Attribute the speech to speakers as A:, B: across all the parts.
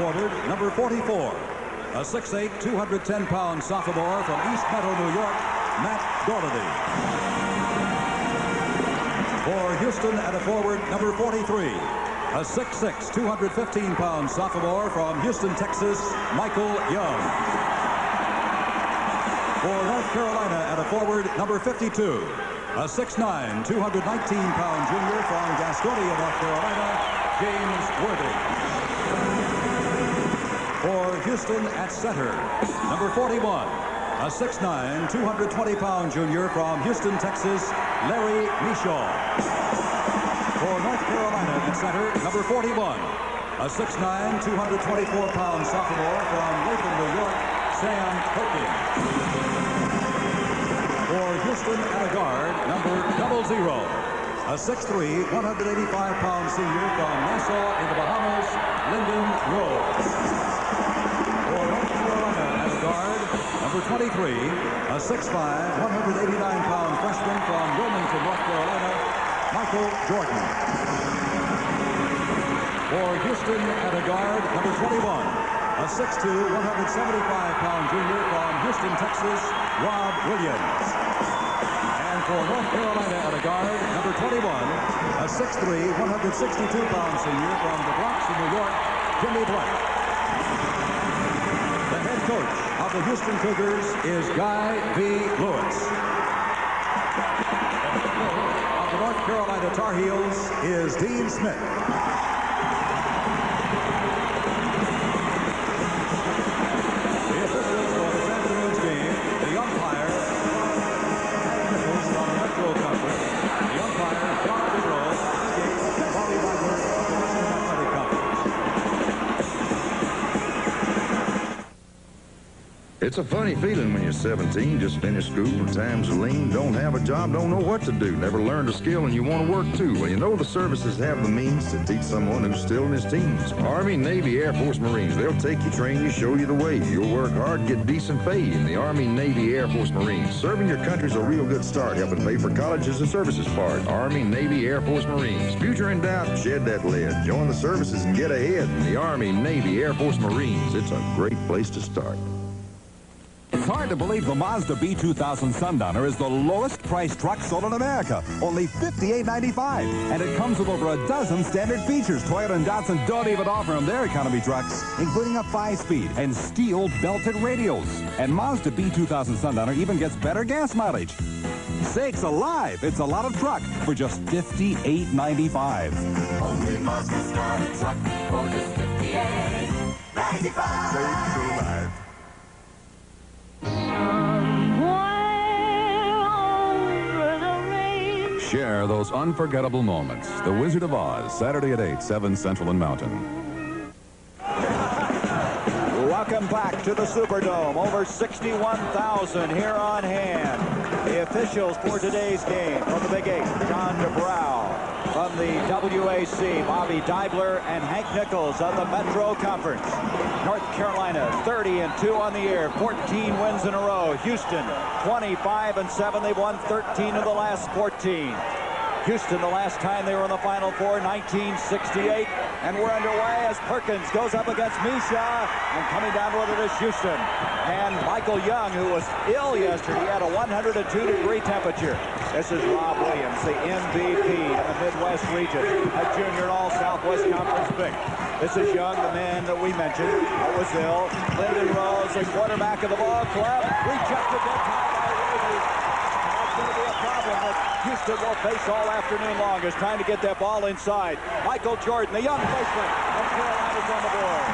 A: forward, number 44. A 6'8", 210-pound sophomore from East Meadow, New York, Matt Doherty. For Houston, at a forward, number 43. A 6'6", 215-pound sophomore from Houston, Texas, Michael Young. For North Carolina, at a forward, number 52. A 6'9", 219-pound junior from Gastonia, North Carolina, James Worthy. For Houston, at center, number 41. A 6'9", 220-pound junior from Houston, Texas, Larry Mishaw. For North Carolina, at center, number 41. A 6'9", 224-pound sophomore from Latham, New York, Sam Perkins. For Houston, at a guard, number 00. A 6'3", 185-pound senior from Nassau in the Bahamas, Lyndon Rose. For North Carolina, at a guard, number 23. A 6'5", 189-pound freshman from Wilmington, North Carolina, Michael Jordan. For Houston, at a guard, number 21. A 6'2", 175-pound junior from Houston, Texas, Rob Williams. And for North Carolina, at a guard, number 21. A 6'3", 162-pound senior from the Bronx in New York, Jimmy Black. The head coach of the Houston Cougars is Guy V. Lewis. Of the North Carolina Tar Heels is Dean Smith. The officials for this afternoon's game, the umpire, Hank Nichols from the Metro Conference, the umpire, John Monroe, and Bobby Wagner of the Western Athletic Conference.
B: It's a funny feeling when you're 17, just finished school and times are lean, don't have a job, don't know what to do, never learned a skill and you want to work too. Well, you know the services have the means to teach someone who's still in his teens. Army, Navy, Air Force, Marines, they'll take you, train you, show you the way. You'll work hard, get decent pay in the Army, Navy, Air Force, Marines. Serving your country's a real good start, helping pay for colleges and services part. Army, Navy, Air Force, Marines. Future in doubt, shed that lead. Join the services and get ahead in the Army, Navy, Air Force, Marines. It's a great place to start.
C: It's hard to believe the Mazda B2000 Sundowner is the lowest priced truck sold in America. Only $58.95. And it comes with over a dozen standard features. Toyota and Datsun don't even offer them their economy trucks, including a 5-speed and steel belted radios. And Mazda B2000 Sundowner even gets better gas mileage. Sakes alive, it's a lot of truck for just $58.95.
D: Only Mazda's got a truck for just $58.95.
B: Sakes alive.
C: Share those unforgettable moments. The Wizard of Oz, Saturday at 8, 7 Central and Mountain.
E: Welcome back to the Superdome. Over 61,000 here on hand. The officials for today's game from the Big 8, John DeBrow. From the WAC, Bobby Deibler and Hank Nichols of the Metro Conference. North Carolina 30-2 on the year, 14 wins in a row. Houston 25-7. They've won 13 of the last 14. Houston, the last time they were in the Final Four, 1968. And we're underway as Perkins goes up against Misha. And coming down with it is Houston. And Michael Young, who was ill yesterday, had a 102-degree temperature. This is Rob Williams, the MVP in the Midwest region, a junior All-Southwest Conference pick. This is Young, the man that we mentioned, who was ill. Lyndon Rose, the quarterback of the ball club, rejected that time by Rosie. That's going to be a problem that Houston will face all afternoon long, is trying to get that ball inside. Michael Jordan, the young freshman of Carolina's on the board.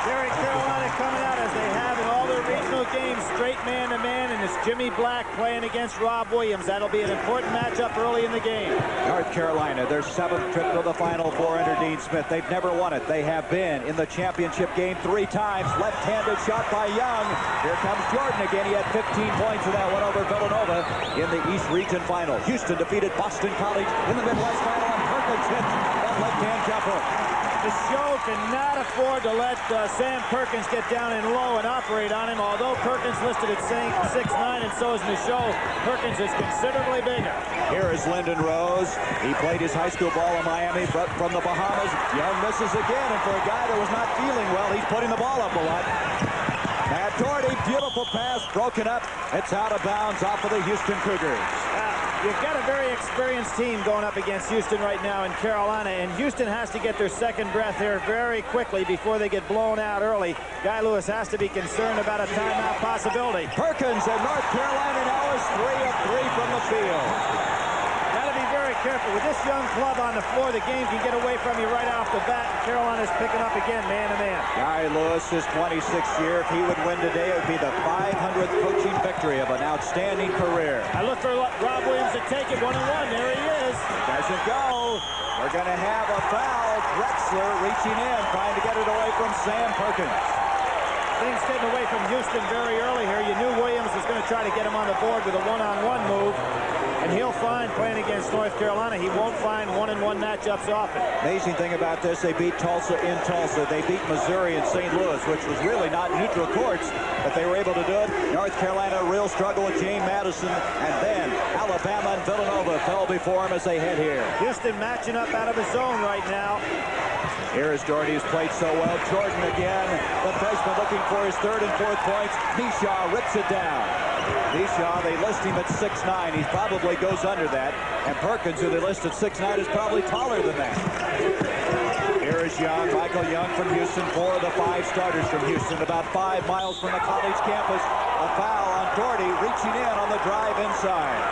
F: Jerry, Carolina coming out as they have in all their regional games, straight man-to-man, and it's Jimmy Black playing against Rob Williams. That'll be an important matchup early in the game.
E: North Carolina, their 7th trip to the Final Four under Dean Smith. They've never won it. They have been in the championship game 3 times. Left-handed shot by Young. Here comes Jordan again. He had 15 points in that one over Villanova in the East Region Final. Houston defeated Boston College in the Midwest Final, and Perkins hits that left-hand jumper.
F: Michaud cannot afford to let Sam Perkins get down in low and operate on him. Although Perkins listed at 6'9", and so is Michaud, Perkins is considerably bigger.
E: Here is Lyndon Rose. He played his high school ball in Miami, but from the Bahamas. Young misses again, and for a guy that was not feeling well, he's putting the ball up a lot. Matt Doherty, beautiful pass, broken up. It's out of bounds off of the Houston Cougars.
F: You've got a very experienced team going up against Houston right now in Carolina, and Houston has to get their second breath here very quickly before they get blown out early. Guy Lewis has to be concerned about a timeout possibility.
E: Perkins and North Carolina now is 3 of 3 from the field.
F: Got to be very careful. With this young club on the floor, the game can get away from you right off the bat. Carolina's picking up again, man-to-man.
E: Guy Lewis, his 26th year. If he would win today, it would be the 500th coaching victory of an outstanding career.
F: I look for Rob Williams to take it 1-1. There he is.
E: Doesn't go. We're going to have a foul. Drexler reaching in, trying to get it away from Sam Perkins.
F: Things getting away from Houston very early here. You knew Williams was going to try to get him on the board with a one-on-one move. And he'll find, playing against North Carolina, he won't find one-on-one matchups often.
E: Amazing thing about this, they beat Tulsa in Tulsa. They beat Missouri and St. Louis, which was really not neutral courts, but they were able to do it. North Carolina, a real struggle with James Madison, and then Alabama and Villanova fell before him as they head here.
F: Houston matching up out of his zone right now.
E: Here is Doherty, who's played so well. Jordan again, the freshman looking for his third and fourth points. Nishaw rips it down. Nishaw, they list him at 6'9". He probably goes under that. And Perkins, who they list at 6'9", is probably taller than that. Here is Young, Michael Young from Houston, 4 of the 5 starters from Houston, about 5 miles from the college campus. A foul on Doherty, reaching in on the drive inside.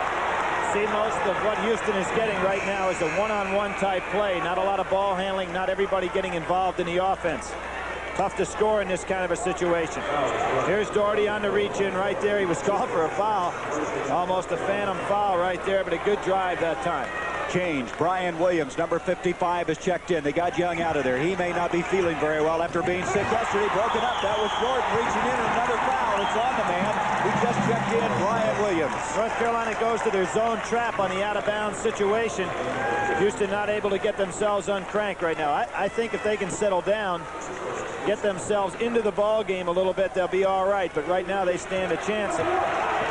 F: See, most of what Houston is getting right now is a one-on-one type play. Not a lot of ball handling, not everybody getting involved in the offense. Tough to score in this kind of a situation. Here's Doherty on the reach-in right there. He was called for a foul. Almost a phantom foul right there, but a good drive that time.
E: Change. Brian Williams, number 55, is checked in. They got Young out of there. He may not be feeling very well after being sick yesterday. Broken up. That was Jordan reaching in, and another foul. It's on the man. We just checked in Brian Williams.
F: North Carolina goes to their zone trap on the out-of-bounds situation. Houston not able to get themselves uncranked right now. I think if they can settle down, get themselves into the ball game a little bit, they'll be all right. But right now they stand a chance of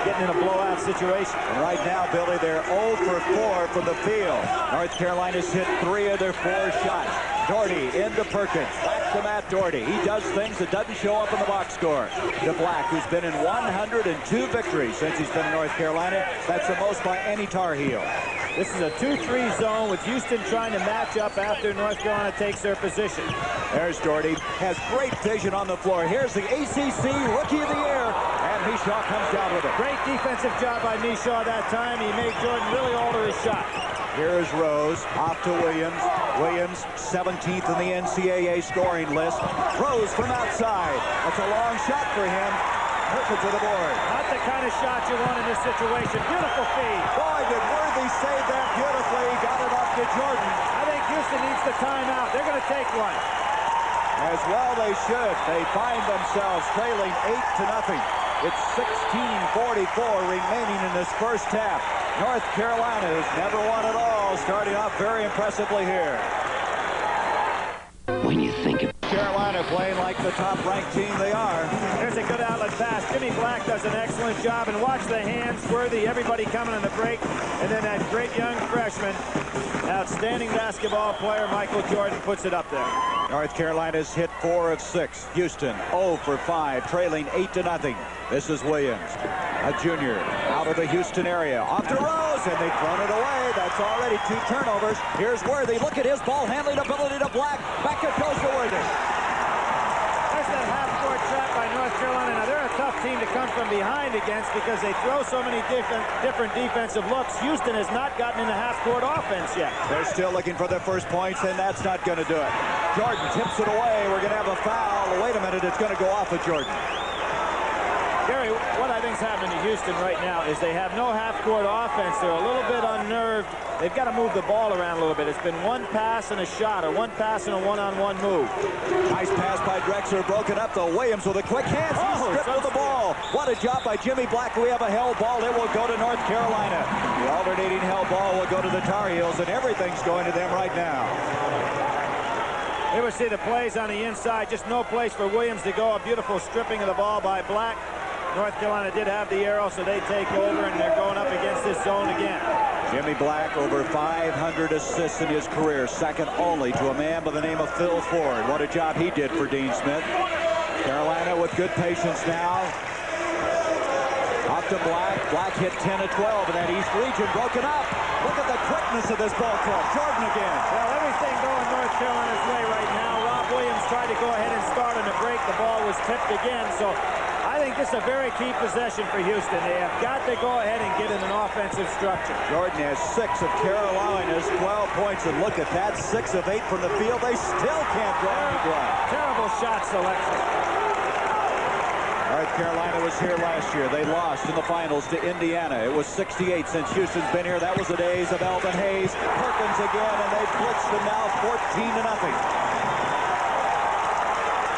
F: getting in a blowout situation.
E: And right now, Billy, they're 0 for 4 from the field. North Carolina's hit 3 of their 4 shots. Doherty into Perkins. Back to Matt Doherty. He does things that doesn't show up in the box score. To Black, who's been in 102 victories since he's been in North Carolina. That's the most by any Tar Heel.
F: This is a 2-3 zone with Houston trying to match up after North Carolina takes their position.
E: There's Doherty. Has great vision on the floor. Here's the ACC Rookie of the Year. And Nishaw comes down with it.
F: Great defensive job by Nishaw that time. He made Jordan really alter his shot.
E: Here's Rose. Off to Williams. Williams, 17th in the NCAA scoring list. Rose from outside. That's a long shot for him. Perfect to the board.
F: Not the kind of shot you want in this situation. Beautiful feed.
E: Boy, did Worthy save that beautifully. Got it off to Jordan.
F: I think Houston needs the timeout. They're going to take one.
E: As well they should. They find themselves trailing 8-0. It's 16:44 remaining in this first half. North Carolina has never won at all, starting off very impressively here.
G: When you think of
E: Carolina playing like the top-ranked team they are.
F: There's a good outlet pass. Jimmy Black does an excellent job, and watch the hands, Worthy, everybody coming on the break, and then that great young freshman, outstanding basketball player, Michael Jordan, puts it up there.
E: North Carolina's hit 4 of 6. Houston 0 for 5, trailing 8-0. This is Williams, a junior, out of the Houston area. Off to Rose, and they've thrown it away. That's already 2 turnovers. Here's Worthy. Look at his ball handling ability to Black. Back it goes to Worthy.
F: There's that half-court trap by North Carolina. Now, they're a tough team to come from behind against because they throw so many different defensive looks. Houston has not gotten into half-court offense yet.
E: They're still looking for their first points, and that's not going to do it. Jordan tips it away. We're going to have a foul. Wait a minute. It's going to go off of Jordan.
F: Gary, what I think's happening to Houston right now is they have no half-court offense. They're a little bit unnerved. They've got to move the ball around a little bit. It's been one pass and a shot, or one pass and a one-on-one move.
E: Nice pass by Drexler, broken up though. Williams with a quick hands. He's stripped with the ball. What a job by Jimmy Black. We have a held ball. It will go to North Carolina. The alternating held ball will go to the Tar Heels, and everything's going to them right now.
F: Here we see the plays on the inside. Just no place for Williams to go. A beautiful stripping of the ball by Black. North Carolina did have the arrow, so they take over, and they're going up against this zone again.
E: Jimmy Black, over 500 assists in his career, second only to a man by the name of Phil Ford. What a job he did for Dean Smith. Carolina with good patience now. Up to Black. Black hit 10 of 12 in that East region, broken up. Look at the quickness of this ball club. Jordan again.
F: Well, everything going North Carolina's way right now. Rob Williams tried to go ahead and start on the break. The ball was tipped again, so I think this is a very key possession for Houston. They have got to go ahead and get in an offensive structure.
E: Jordan has 6 of Carolina's 12 points, and look at that, 6 of 8 from the field. They still can't draw any blood.
F: Terrible shot selection.
E: North Carolina was here last year. They lost in the finals to Indiana. It was 68 since Houston's been here. That was the days of Elvin Hayes. Perkins again, and they blitzed them now 14-0.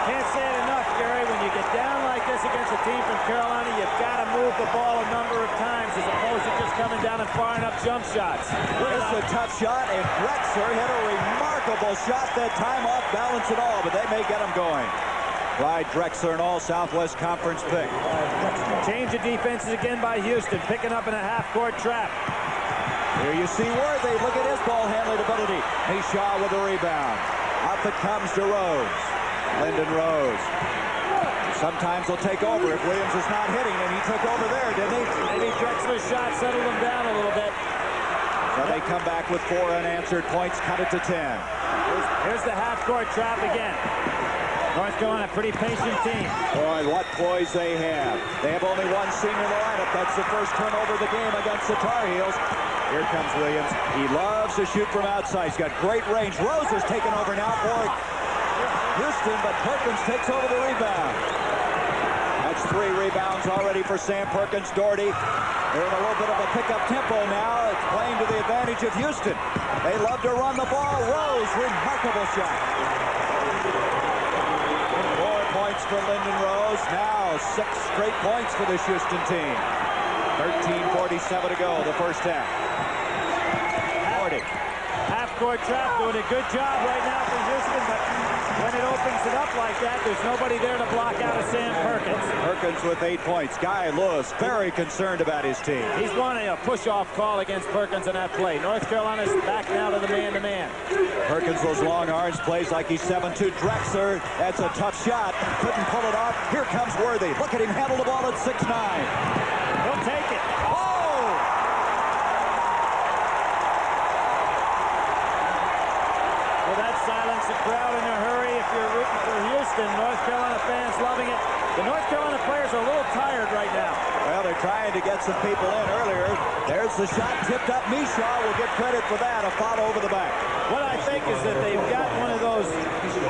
F: Can't say it enough, Gary. When you get down like this against a team from Carolina, you've got to move the ball a number of times as opposed to just coming down and firing up jump shots.
E: This is a tough shot, and Drexler hit a remarkable shot that time, off balance at all, but they may get him going. Clyde Drexler, an all-Southwest Conference pick.
F: Change of defenses again by Houston, picking up in a half-court trap.
E: Here you see Worthy. Look at his ball handling ability. Shaw with a rebound. Up it comes to Rose. Lyndon Rose. Sometimes he'll take over if Williams is not hitting, and he took over there, didn't he?
F: Maybe Drexler's shot settled him down a little bit.
E: So they come back with 4 unanswered points, cut it to 10.
F: Here's the half-court trap again. North Carolina, a pretty patient team.
E: Boy, what poise they have. They have only one senior in the lineup. That's the first turnover of the game against the Tar Heels. Here comes Williams. He loves to shoot from outside. He's got great range. Rose is taking over now for Houston, but Perkins takes over the rebound. That's 3 rebounds already for Sam Perkins. Doherty, they're in a little bit of a pickup tempo now. It's playing to the advantage of Houston. They love to run the ball. Rose, remarkable shot. 4 points for Lyndon Rose. Now 6 straight points for this Houston team. 13:47 to go, the first half.
F: Half-court trap, doing a good job right now for Houston, but when it opens it up like that, there's nobody there to block out of Sam Perkins.
E: Perkins with 8 points. Guy Lewis very concerned about his team.
F: He's wanting a push-off call against Perkins on that play. North Carolina's back now to the man-to-man.
E: Perkins, those long arms, plays like he's 7'2". Drexler, that's a tough shot. Couldn't pull it off. Here comes Worthy. Look at him handle the ball at 6'9".
F: He'll take it. Silence the crowd in a hurry if you're rooting for Houston. North Carolina fans loving it. The North Carolina players are a little tired right now.
E: Well, they're trying to get some people in earlier. There's the shot tipped up. Mishaw will get credit for that. A foul over the back.
F: What I think is that they've got one of those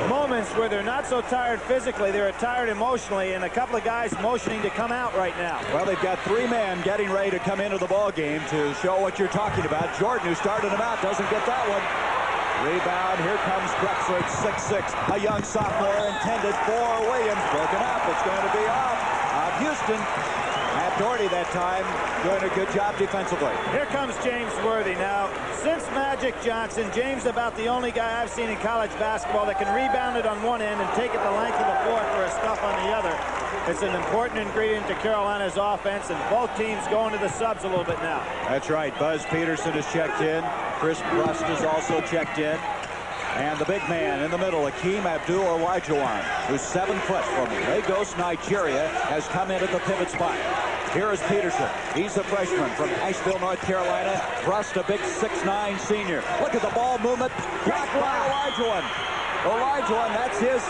F: moments where they're not so tired physically, they're tired emotionally, and a couple of guys motioning to come out right now.
E: Well, they've got 3 men getting ready to come into the ball game to show what you're talking about. Jordan, who started them out, doesn't get that one. Rebound, here comes Drexler at 6'6". A young sophomore intended for Williams. Broken up, it's going to be off Houston. Matt Doherty that time doing a good job defensively.
F: Here comes James Worthy. Now, since Magic Johnson, James about the only guy I've seen in college basketball that can rebound it on one end and take it the length of the floor for a stuff on the other. It's an important ingredient to Carolina's offense, and both teams going to the subs a little bit now.
E: That's right. Buzz Peterson has checked in. Chris Brust has also checked in. And the big man in the middle, Akeem Abdul-Olajuwon, who's 7 foot from Lagos, Nigeria, has come in at the pivot spot. Here is Peterson. He's a freshman from Asheville, North Carolina. Brust, a big 6'9" senior. Look at the ball movement. Blocked by Olajuwon. Olajuwon, that's his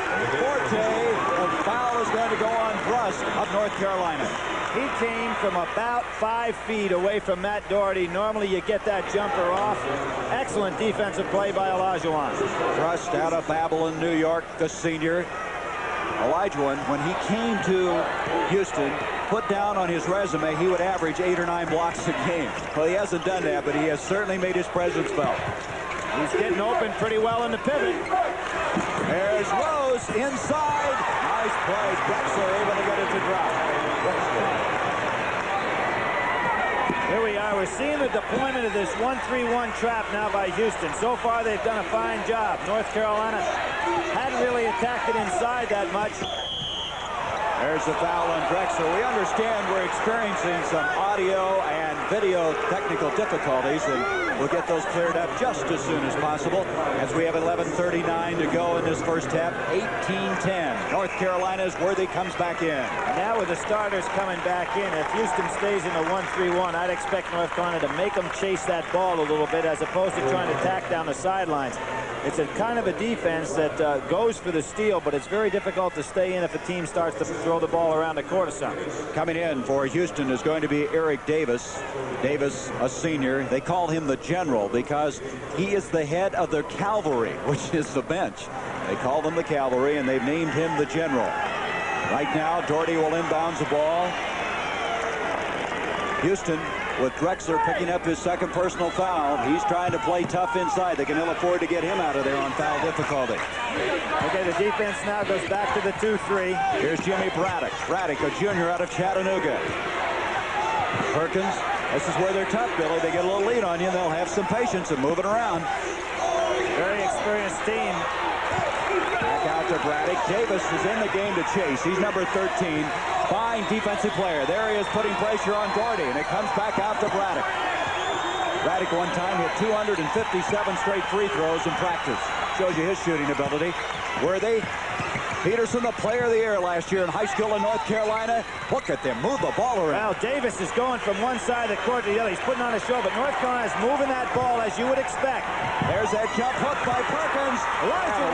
E: forte. The foul is going to go on Brust of North Carolina.
F: He came from about 5 feet away from Matt Doherty. Normally you get that jumper off. Excellent defensive play by Olajuwon.
E: Brust out of Babylon, New York, the senior. Olajuwon, when he came to Houston, put down on his resume he would average 8 or 9 blocks a game. Well, he hasn't done that, but he has certainly made his presence felt.
F: He's getting open pretty well in the pivot.
E: There's Rose inside. Nice play. Drexler able to get it to drop.
F: Here we are. We're seeing the deployment of this 1-3-1 trap now by Houston. So far, they've done a fine job. North Carolina hadn't really attacked it inside that much.
E: There's a foul on Drexler. We understand we're experiencing some audio and video technical difficulties, and we'll get those cleared up just as soon as possible as we have 11:39 to go in this first half. 18-10. North Carolina's Worthy comes back in.
F: Now with the starters coming back in, if Houston stays in the 1-3-1, I'd expect North Carolina to make them chase that ball a little bit as opposed to trying to tack down the sidelines. It's a kind of a defense that goes for the steal, but it's very difficult to stay in if a team starts to throw the ball around the court or something.
E: Coming in for Houston is going to be Eric Davis. Davis, a senior. They call him the general because he is the head of their cavalry, which is the bench. They call them the cavalry, and they've named him the general. Right now, Doherty will inbounds the ball. Houston with Drexler picking up his second personal foul. He's trying to play tough inside. They can ill afford to get him out of there on foul difficulty.
F: Okay, the defense now goes back to the 2-3.
E: Here's Jimmy Braddock. Braddock, a junior out of Chattanooga. Perkins, this is where they're tough, Billy. They get a little lead on you, and they'll have some patience and move it around.
F: Very experienced team.
E: Back out to Braddock. Davis is in the game to chase. He's number 13. Fine defensive player. There he is putting pressure on Doherty, and it comes back out to Braddock. Braddock one time hit 257 straight free throws in practice. Shows you his shooting ability. Worthy. Peterson, the player of the year last year in high school in North Carolina. Look at them move the ball around.
F: Now Davis is going from one side of the court to the other. He's putting on a show, but North Carolina is moving that ball as you would expect.
E: There's that jump hook by Perkins. Elijah.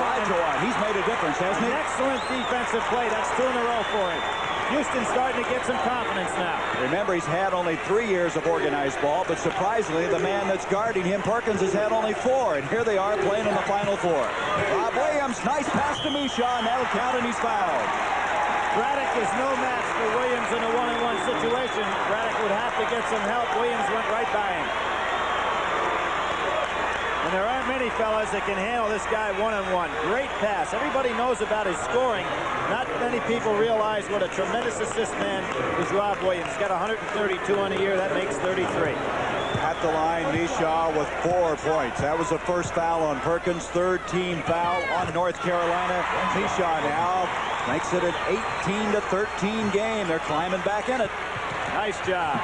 E: He's made a difference, hasn't he?
F: An excellent defensive play. That's 2 in a row for him. Houston's starting to get some confidence now.
E: Remember, he's had only 3 years of organized ball, but surprisingly, the man that's guarding him, Perkins, has had only 4. And here they are playing in the Final Four. Rob Williams, nice pass to Mishaw, and that'll count, and he's fouled.
F: Braddock is no match for Williams in a 1-on-1 situation. Braddock would have to get some help. Williams went right by him. And there aren't many fellas that can handle this guy 1-on-1. Great pass. Everybody knows about his scoring. Not many people realize what a tremendous assist man is Rob Williams. He's got 132 on the year. That makes 33.
E: At the line, Mishaw with 4 points. That was the first foul on Perkins. 3rd team foul on North Carolina. Mishaw now makes it an 18-13 game. They're climbing back in it.
F: Nice job.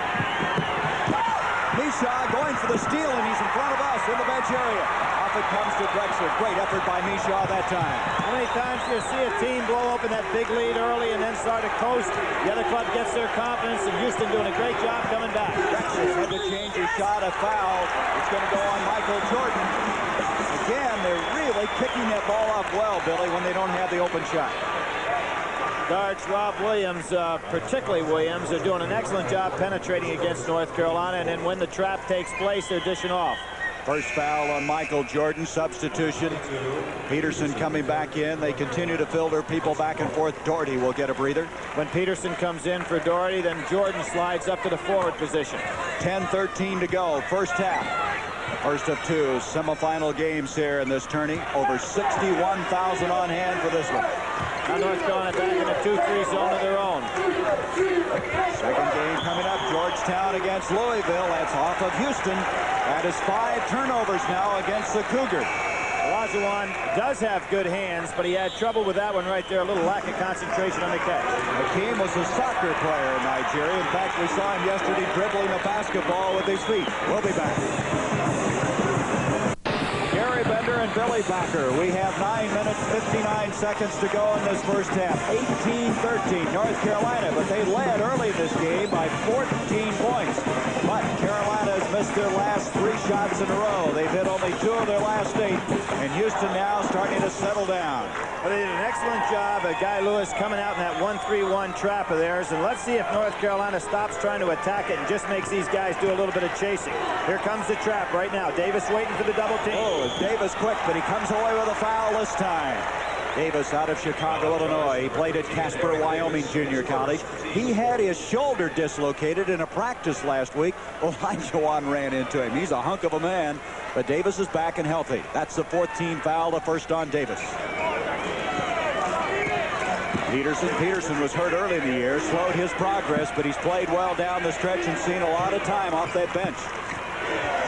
E: Mishaw going for the steal, and he's in front of us in the bench area. Off it comes to Drexler. Great effort by Mishaw that time.
F: How many times do you see a team blow open that big lead early and then start to coast? The other club gets their confidence, and Houston doing a great job coming back.
E: Drexler had to change his shot. A foul. It's going to go on Michael Jordan. Again, they're really kicking that ball off well, Billy, when they don't have the open shot.
F: Guards Rob Williams, particularly Williams, are doing an excellent job penetrating against North Carolina, and then when the trap takes place, they're dishing off.
E: First foul on Michael Jordan, substitution. Peterson coming back in. They continue to filter people back and forth. Doherty will get a breather.
F: When Peterson comes in for Doherty, then Jordan slides up to the forward position.
E: 10-13 to go, first half. First of 2 semifinal games here in this tourney. Over 61,000 on hand for this one.
F: Now North Carolina back in a 2-3 zone of their own.
E: Second game coming up, Georgetown against Louisville. That's off of Houston. That is 5 turnovers now against the Cougars.
F: Olajuwon does have good hands, but he had trouble with that one right there. A little lack of concentration on the catch.
E: Hakeem was a soccer player in Nigeria. In fact, we saw him yesterday dribbling a basketball with his feet. We'll be back. Gary Bender and Billy Backer. We have 9 minutes, 59 seconds to go in this first half. 18-13, North Carolina, but they led early this game by 14 points. But Carolina has missed their last 3 shots in a row. They've hit only 2 of their last 8, and Houston now starting to settle down.
F: Well, they did an excellent job of Guy Lewis coming out in that 1-3-1 trap of theirs, and let's see if North Carolina stops trying to attack it and just makes these guys do a little bit of chasing. Here comes the trap right now. Davis waiting for the double team.
E: Oh, Davis quick, but he comes away with a foul this time. Davis out of Chicago, Illinois. He played at Casper, Wyoming Junior College. He had his shoulder dislocated in a practice last week. Olajuwon ran into him. He's a hunk of a man, but Davis is back and healthy. That's the 4th team foul, the first on Davis. Peterson was hurt early in the year, slowed his progress, but he's played well down the stretch and seen a lot of time off that bench.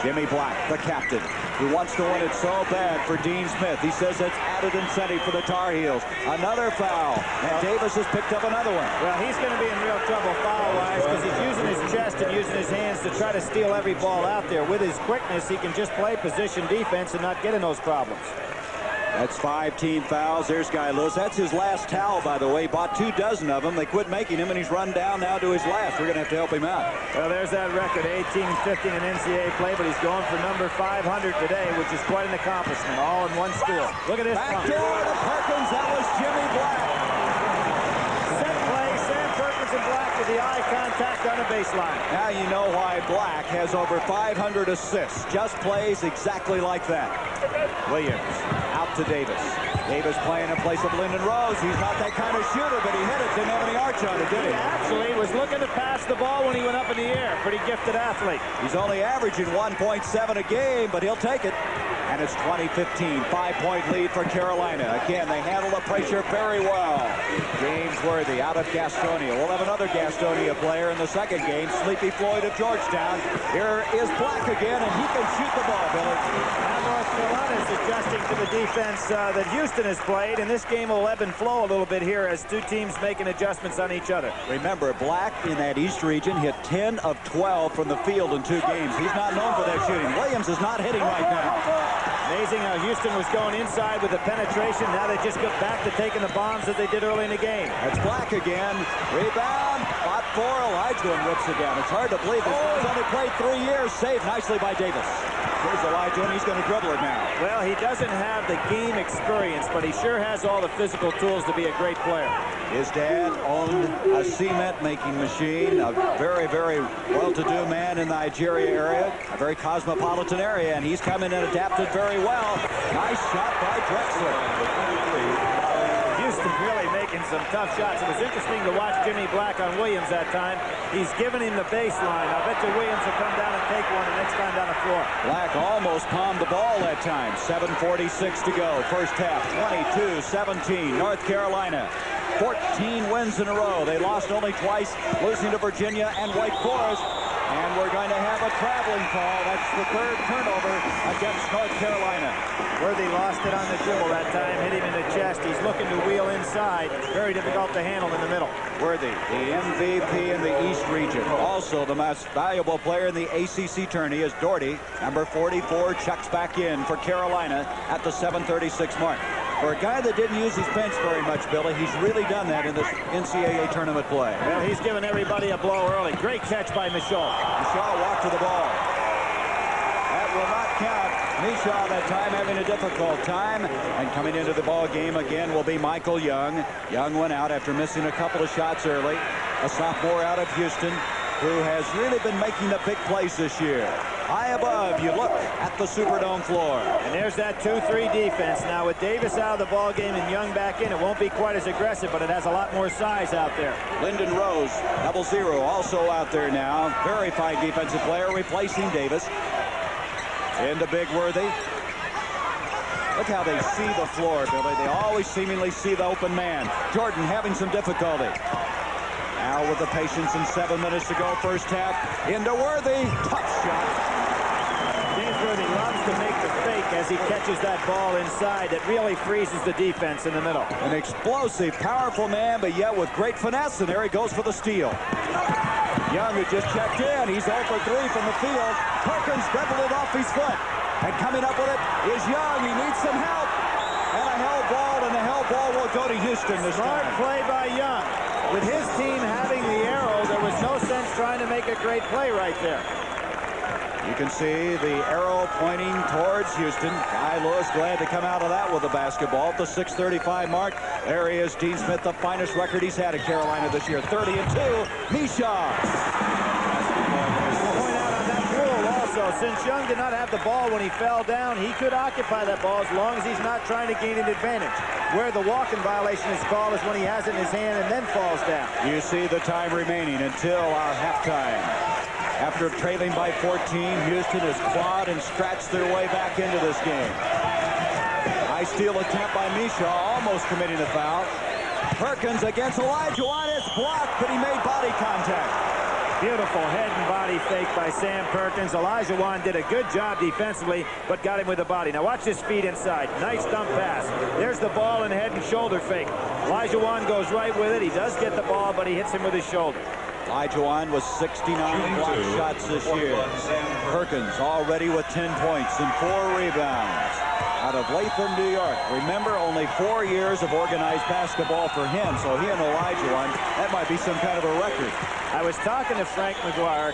E: Jimmy Black, the captain, who wants to win it so bad for Dean Smith. He says that's added incentive for the Tar Heels. Another foul, and Davis has picked up another one.
F: Well, he's going to be in real trouble foul-wise because he's using his chest and using his hands to try to steal every ball out there. With his quickness, he can just play position defense and not get in those problems.
E: That's 5 team fouls. There's Guy Lewis. That's his last towel, by the way. Bought 24 of them. They quit making him, and he's run down now to his last. We're going to have to help him out.
F: Well, there's that record, 18-15 in NCAA play, but he's going for number 500 today, which is quite an accomplishment, all in one school. Look at this.
E: Back door to Perkins. That was Jimmy Black.
F: Set play, Sam Perkins and Black with the eye contact on the baseline.
E: Now you know why Black has over 500 assists. Just plays exactly like that. Williams out to Davis. Davis playing in place of Lyndon Rose. He's not that kind of shooter, but he hit it. Didn't have any arch on it, did he?
F: Actually was looking to pass the ball when he went up in the air. Pretty gifted athlete.
E: He's only averaging 1.7 a game, but he'll take it. And it's 20-15, 5-point lead for Carolina. Again, they handle the pressure very well. James Worthy out of Gastonia. We'll have another Gastonia player in the second game, Sleepy Floyd of Georgetown. Here is Black again, and he can shoot the ball, Billy.
F: Now North Carolina is adjusting to the defense that Houston has played, and this game will ebb and flow a little bit here as two teams making adjustments on each other.
E: Remember, Black in that East region hit 10 of 12 from the field in 2 games. He's not known for that shooting. Williams is not hitting right now.
F: Amazing how Houston was going inside with the penetration. Now they just got back to taking the bombs that they did early in the game.
E: That's Black again. Rebound. Bot 4. Elijah rips it down. It's hard to believe this guy's only played 3 years. Saved nicely by Davis. Here's Elijah, and he's going to dribble it now.
F: Well, he doesn't have the game experience, but he sure has all the physical tools to be a great player.
E: His dad owned a cement-making machine, a very, very well-to-do man in the Nigeria area, a very cosmopolitan area, and he's come in and adapted very well. Nice shot by Drexler.
F: Houston really making some tough shots. It was interesting to watch Jimmy Black on Williams that time. He's given him the baseline. I bet you Williams will come down and take one the next time down the floor.
E: Black almost palmed the ball that time. 7:46 to go. First half, 22-17. North Carolina. 14 wins in a row. They lost only twice, losing to Virginia and Wake Forest. And we're going to have a traveling call. That's the 3rd turnover against North Carolina.
F: Worthy lost it on the dribble that time, hit him in the chest. He's looking to wheel inside. Very difficult to handle in the middle.
E: Worthy, the MVP in the East region. Also the most valuable player in the ACC tourney is Doherty. Number 44 checks back in for Carolina at the 7:36 mark. For a guy that didn't use his bench very much, Billy, he's really done that in this NCAA tournament play.
F: Well, he's given everybody a blow early. Great catch by Michaud.
E: Michaud walked to the ball. That will not count. Michaud that time having a difficult time. And coming into the ball game again will be Michael Young. Young went out after missing a couple of shots early. A sophomore out of Houston who has really been making the big plays this year. High above, you look at the Superdome floor.
F: And there's that 2-3 defense. Now with Davis out of the ball game and Young back in, it won't be quite as aggressive, but it has a lot more size out there.
E: Lyndon Rose, 0-0, also out there now. Very fine defensive player, replacing Davis. Into Big Worthy. Look how they see the floor, Billy. They always seemingly see the open man. Jordan having some difficulty. Now with the patience and 7 minutes to go, first half. Into Worthy. Tough shot.
F: James Worthy loves to make the fake as he catches that ball inside. That really freezes the defense in the middle.
E: An explosive, powerful man, but yet with great finesse, and there he goes for the steal. Young, who just checked in. He's 0 for 3 from the field. Perkins dribbled it off his foot. And coming up with it is Young. He needs some help. And a held ball, and the held ball will go to Houston this
F: Smart
E: time.
F: play by Young. With his team having the arrow, there was no sense trying to make a great play right there.
E: You can see the arrow pointing towards Houston. Guy Lewis glad to come out of that with a basketball at the 6:35 mark. There he is, Dean Smith, the finest record he's had at Carolina this year. 30-2. Michaud.
F: Point out on that rule also, since Young did not have the ball when he fell down, he could occupy that ball as long as he's not trying to gain an advantage. Where the walk-in violation is called is when he has it in his hand and then falls down.
E: You see the time remaining until our halftime. After trailing by 14, Houston has clawed and scratched their way back into this game. High steal attempt by Michaud, almost committing a foul. Perkins against Olajuwon. It's blocked, but he made body contact.
F: Beautiful head and body fake by Sam Perkins. Olajuwon did a good job defensively, but got him with the body. Now watch his feet inside. Nice dump pass. There's the ball and head and shoulder fake. Olajuwon goes right with it. He does get the ball, but he hits him with his shoulder.
E: Olajuwon was 69 block shots this year. Perkins already with 10 points and 4 rebounds. Out of Latham, New York. Remember, only 4 years of organized basketball for him, so he and Olajuwon, that might be some kind of a record.
F: I was talking to Frank McGuire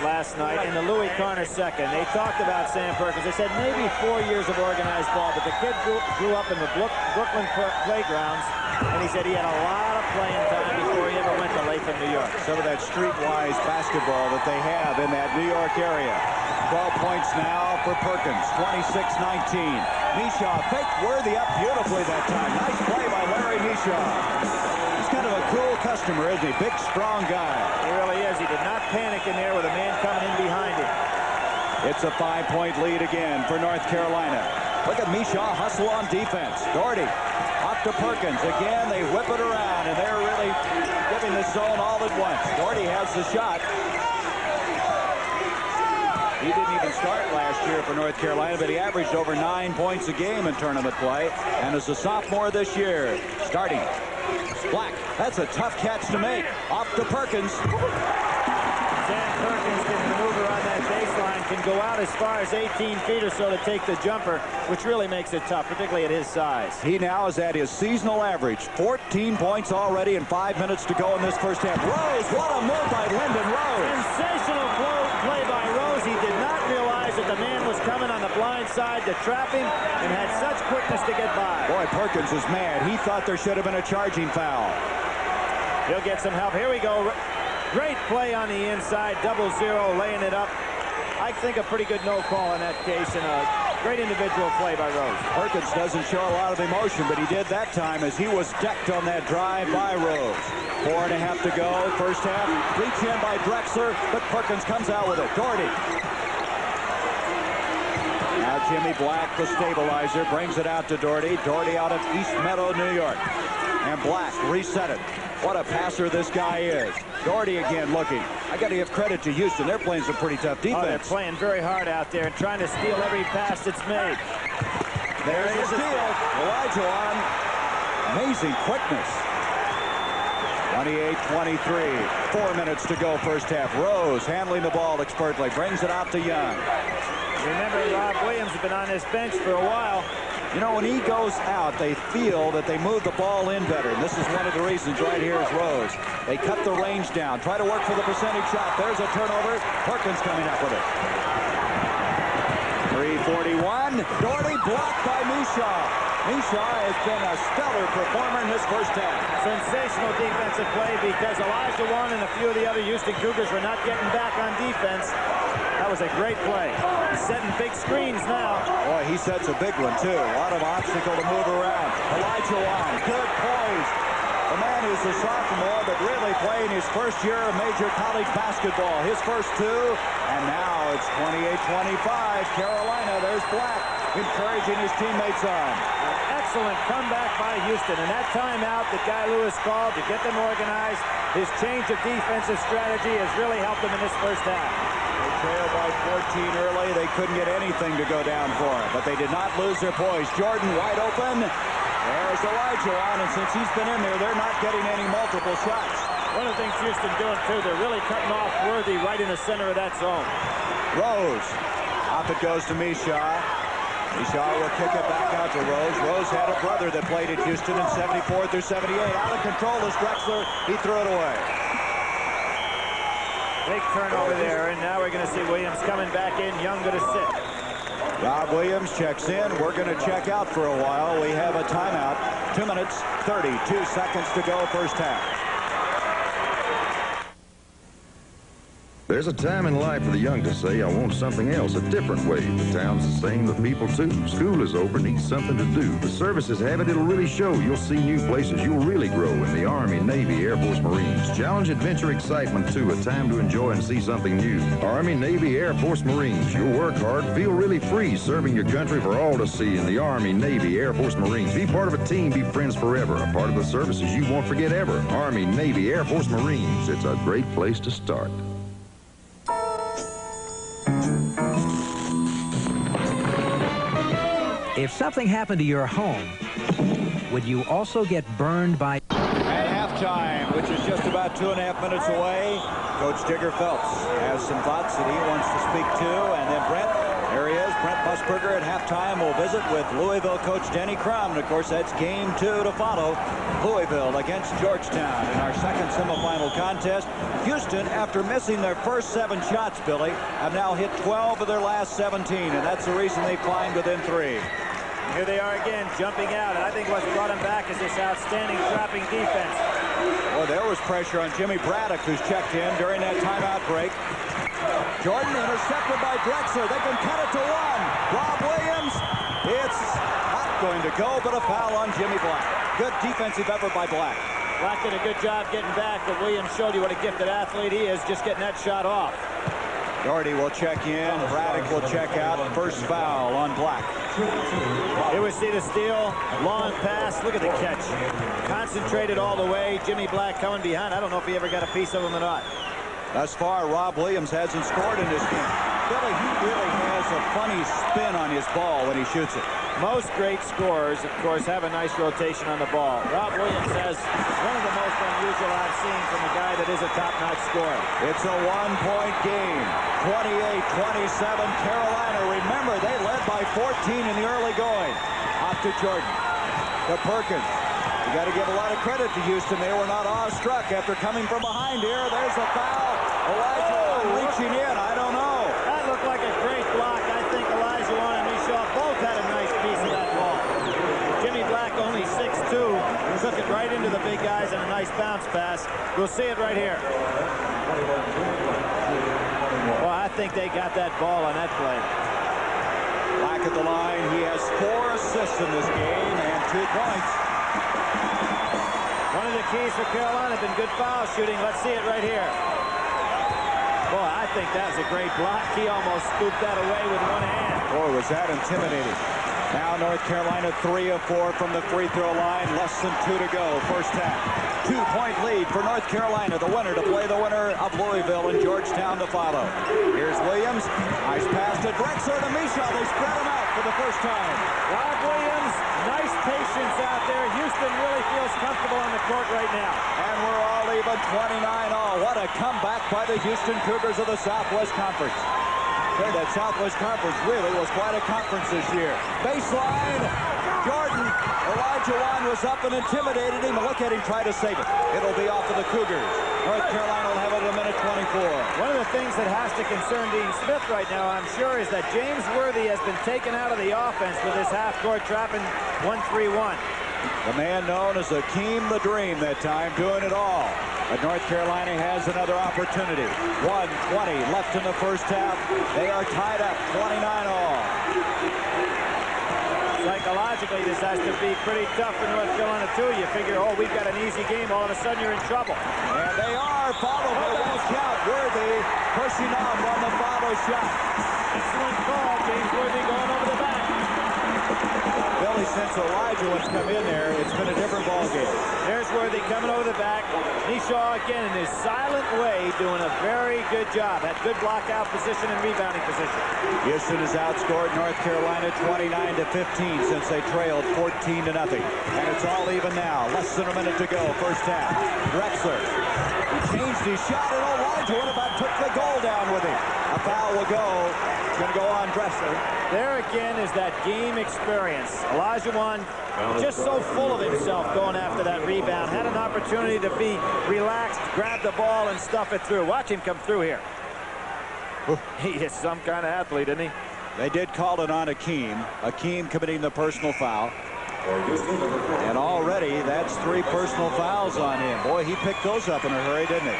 F: last night in the Louis Corner second. They talked about Sam Perkins. They said maybe 4 years of organized ball, but the kid grew up in the Brooklyn playgrounds, and he said he had a lot of playing time before he ever went to Latham, New York.
E: Some of that streetwise basketball that they have in that New York area. 12 points now for Perkins, 26-19. Mishaw fake Worthy up beautifully that time. Nice play by Larry Mishaw. He's kind of a cool customer, isn't he? Big, strong guy.
F: He really is. He did not panic in there with a man coming in behind him.
E: It's a 5-point lead again for North Carolina. Look at Mishaw hustle on defense. Doherty off to Perkins. Again, they whip it around, and they're really giving the zone all at once. Doherty has the shot. He didn't even start last year for North Carolina, but he averaged over 9 points a game in tournament play, and is a sophomore this year. Starting. Black. That's a tough catch to make. Off to Perkins.
F: Sam Perkins can maneuver on that baseline, can go out as far as 18 feet or so to take the jumper, which really makes it tough, particularly at his size.
E: He now is at his seasonal average. 14 points already and 5 minutes to go in this first half. Rose, what a move by Lyndon Rose.
F: Sensational play by Rose. He did not realize that the man was coming on the blind side to trap him and had such quickness to get by.
E: Boy, Perkins is mad. He thought there should have been a charging foul.
F: He'll get some help. Here we go. Great play on the inside. 0-0, laying it up. I think a pretty good no call in that case, and a great individual play by Rose.
E: Perkins doesn't show a lot of emotion, but he did that time as he was decked on that drive by Rose. 4.5 to go. First half. Reach in by Drexler, but Perkins comes out with it. Doherty. Now Jimmy Black, the stabilizer, brings it out to Doherty. Doherty out of East Meadow, New York. And Black reset it. What a passer this guy is. Doherty again looking. I got to give credit to Houston. They're playing some pretty tough defense.
F: Oh, they're playing very hard out there and trying to steal every pass that's made.
E: There's the steal. Olajuwon. Amazing quickness. 28-23. 4 minutes to go first half. Rose handling the ball expertly. Brings it out to Young.
F: Remember, Rob Williams has been on this bench for a while.
E: You know, when he goes out, they feel that they move the ball in better. And this is one of the reasons right here is Rose. They cut the range down. Try to work for the percentage shot. There's a turnover. Perkins coming up with it. 3:41. Doherty blocked by Mishaw. Mishaw has been a stellar performer in this first half.
F: Sensational defensive play because Olajuwon and a few of the other Houston Cougars were not getting back on defense. That was a great play. He's setting big screens now.
E: Boy, he sets a big one, too. A lot of obstacle to move around. Olajuwon, good poise. The man who's a sophomore, but really playing his first year of major college basketball. His first two, and now it's 28-25. Carolina, there's Black, encouraging his teammates on.
F: Excellent comeback by Houston, and that timeout that Guy Lewis called to get them organized, his change of defensive strategy has really helped them in this first half.
E: They trailed by 14 early. They couldn't get anything to go down for him, but they did not lose their poise. Jordan wide open. There's Olajuwon, and since he's been in there, they're not getting any multiple shots.
F: One of the things Houston doing, too, they're really cutting off Worthy right in the center of that zone.
E: Rose. Off it goes to Mishaw. Mishaw will kick it back out to Rose. Rose had a brother that played at Houston in 74 through 78. Out of control is Drexler. He threw it away.
F: Big turnover there, and now we're going to see Williams coming back in. Young going to sit.
E: Rob Williams checks in. We're going to check out for a while. We have a timeout. 2 minutes, 32 seconds to go first half.
B: There's a time in life for the young to say, I want something else, a different way. The town's the same, the people too. School is over, needs something to do. The services have it, it'll really show. You'll see new places, you'll really grow in the Army, Navy, Air Force, Marines. Challenge, adventure, excitement too, a time to enjoy and see something new. Army, Navy, Air Force, Marines. You'll work hard, feel really free, serving your country for all to see in the Army, Navy, Air Force, Marines. Be part of a team, be friends forever. A part of the services you won't forget ever. Army, Navy, Air Force, Marines. It's a great place to start.
G: If something happened to your home, would you also get burned by...
E: At halftime, which is just about 2.5 minutes away, Coach Digger Phelps has some thoughts that he wants to speak to. And then Brent, there he is, Brent Musburger at halftime will visit with Louisville coach Denny Crum. And, of course, that's game 2 to follow. Louisville against Georgetown in our second semifinal contest. Houston, after missing their first 7 shots, Billy, have now hit 12 of their last 17. And that's the reason they climbed within 3.
F: Here they are again, jumping out, and I think what's brought him back is this outstanding trapping defense.
E: Well, there was pressure on Jimmy Braddock, who's checked in during that timeout break. Jordan intercepted by Drexler. They can cut it to 1. Rob Williams, it's not going to go, but a foul on Jimmy Black. Good defensive effort by Black.
F: Black did a good job getting back, but Williams showed you what a gifted athlete he is, just getting that shot off.
E: Doherty will check in. Braddock will check out. First foul on Black.
F: Here we see the steal. Long pass. Look at the catch. Concentrated all the way. Jimmy Black coming behind. I don't know if he ever got a piece of him or not.
E: Thus far, Rob Williams hasn't scored in this game. Billy, he really has a funny spin on his ball when he shoots it.
F: Most great scorers, of course, have a nice rotation on the ball. Rob Williams has one of the most unusual I've seen from a guy that is a top-notch scorer.
E: It's a 1-point game. 28-27 Carolina. Remember, they led by 14 in the early going. Off to Jordan. To Perkins. You got to give a lot of credit to Houston. They were not awestruck after coming from behind here. There's a foul. Elijah reaching in. I don't know.
F: That looked like a great block. I think Elijah and Michaud both had a nice piece of that ball. Jimmy Black, only 6'2", took it right into the big guys and a nice bounce pass. We'll see it right here. Well, I think they got that ball on that play.
E: Black at the line. He has 4 assists in this game and 2 points.
F: One of the keys for Carolina has been good foul shooting. Let's see it right here. Boy, I think that was a great block. He almost scooped that away with one hand.
E: Boy, was that intimidating. Now North Carolina 3 of 4 from the free throw line. Less than 2 to go. First half. 2-point lead for North Carolina. The winner to play the winner of Louisville and Georgetown to follow. Here's Williams. Nice pass to Drexler to Michaud. They spread him out for the first time.
F: Rob Williams, nice patience out there. Houston really feels comfortable on the court right now.
E: And we're all even 29-all. What a comeback by the Houston Cougars of the Southwest Conference. That Southwest Conference really was quite a conference this year. Baseline, Jordan. Elijah was up and intimidated him. Look at him try to save it. It'll be off of the Cougars. North Carolina will have it at a minute 24.
F: One of the things that has to concern Dean Smith right now, I'm sure, is that James Worthy has been taken out of the offense with his half-court trapping 1-3-1.
E: The man known as Akeem the Dream that time, doing it all. But North Carolina has another opportunity. 1:20 left in the first half. They are tied up 29-all.
F: Psychologically, this has to be pretty tough for North Carolina, too. You figure, oh, we've got an easy game. All of a sudden, you're in trouble.
E: And they are. Follow by one count. Worthy pushing off on the follow shot.
F: Excellent call. James Worthy going over the back.
E: Billy, since Elijah has come in there, it's been a different ball game.
F: There's Worthy coming over the back. Michaud again in his silent way doing a very good job. Had good block out position and rebounding position.
E: Houston has outscored North Carolina 29-15 since they trailed 14-0. And it's all even now. Less than a minute to go. First half. Drexler. He changed his shot and Elijah about took the goal down with him. A foul will go. It's going to go on Drexler.
F: There again is that game experience. Olajuwon just so full of himself going after that rebound. Had an opportunity to be relaxed, grab the ball, and stuff it through. Watch him come through here. He is some kind of athlete, isn't he?
E: They did call it on Akeem. Akeem committing the personal foul. And already that's 3 personal fouls on him. Boy, he picked those up in a hurry, didn't he?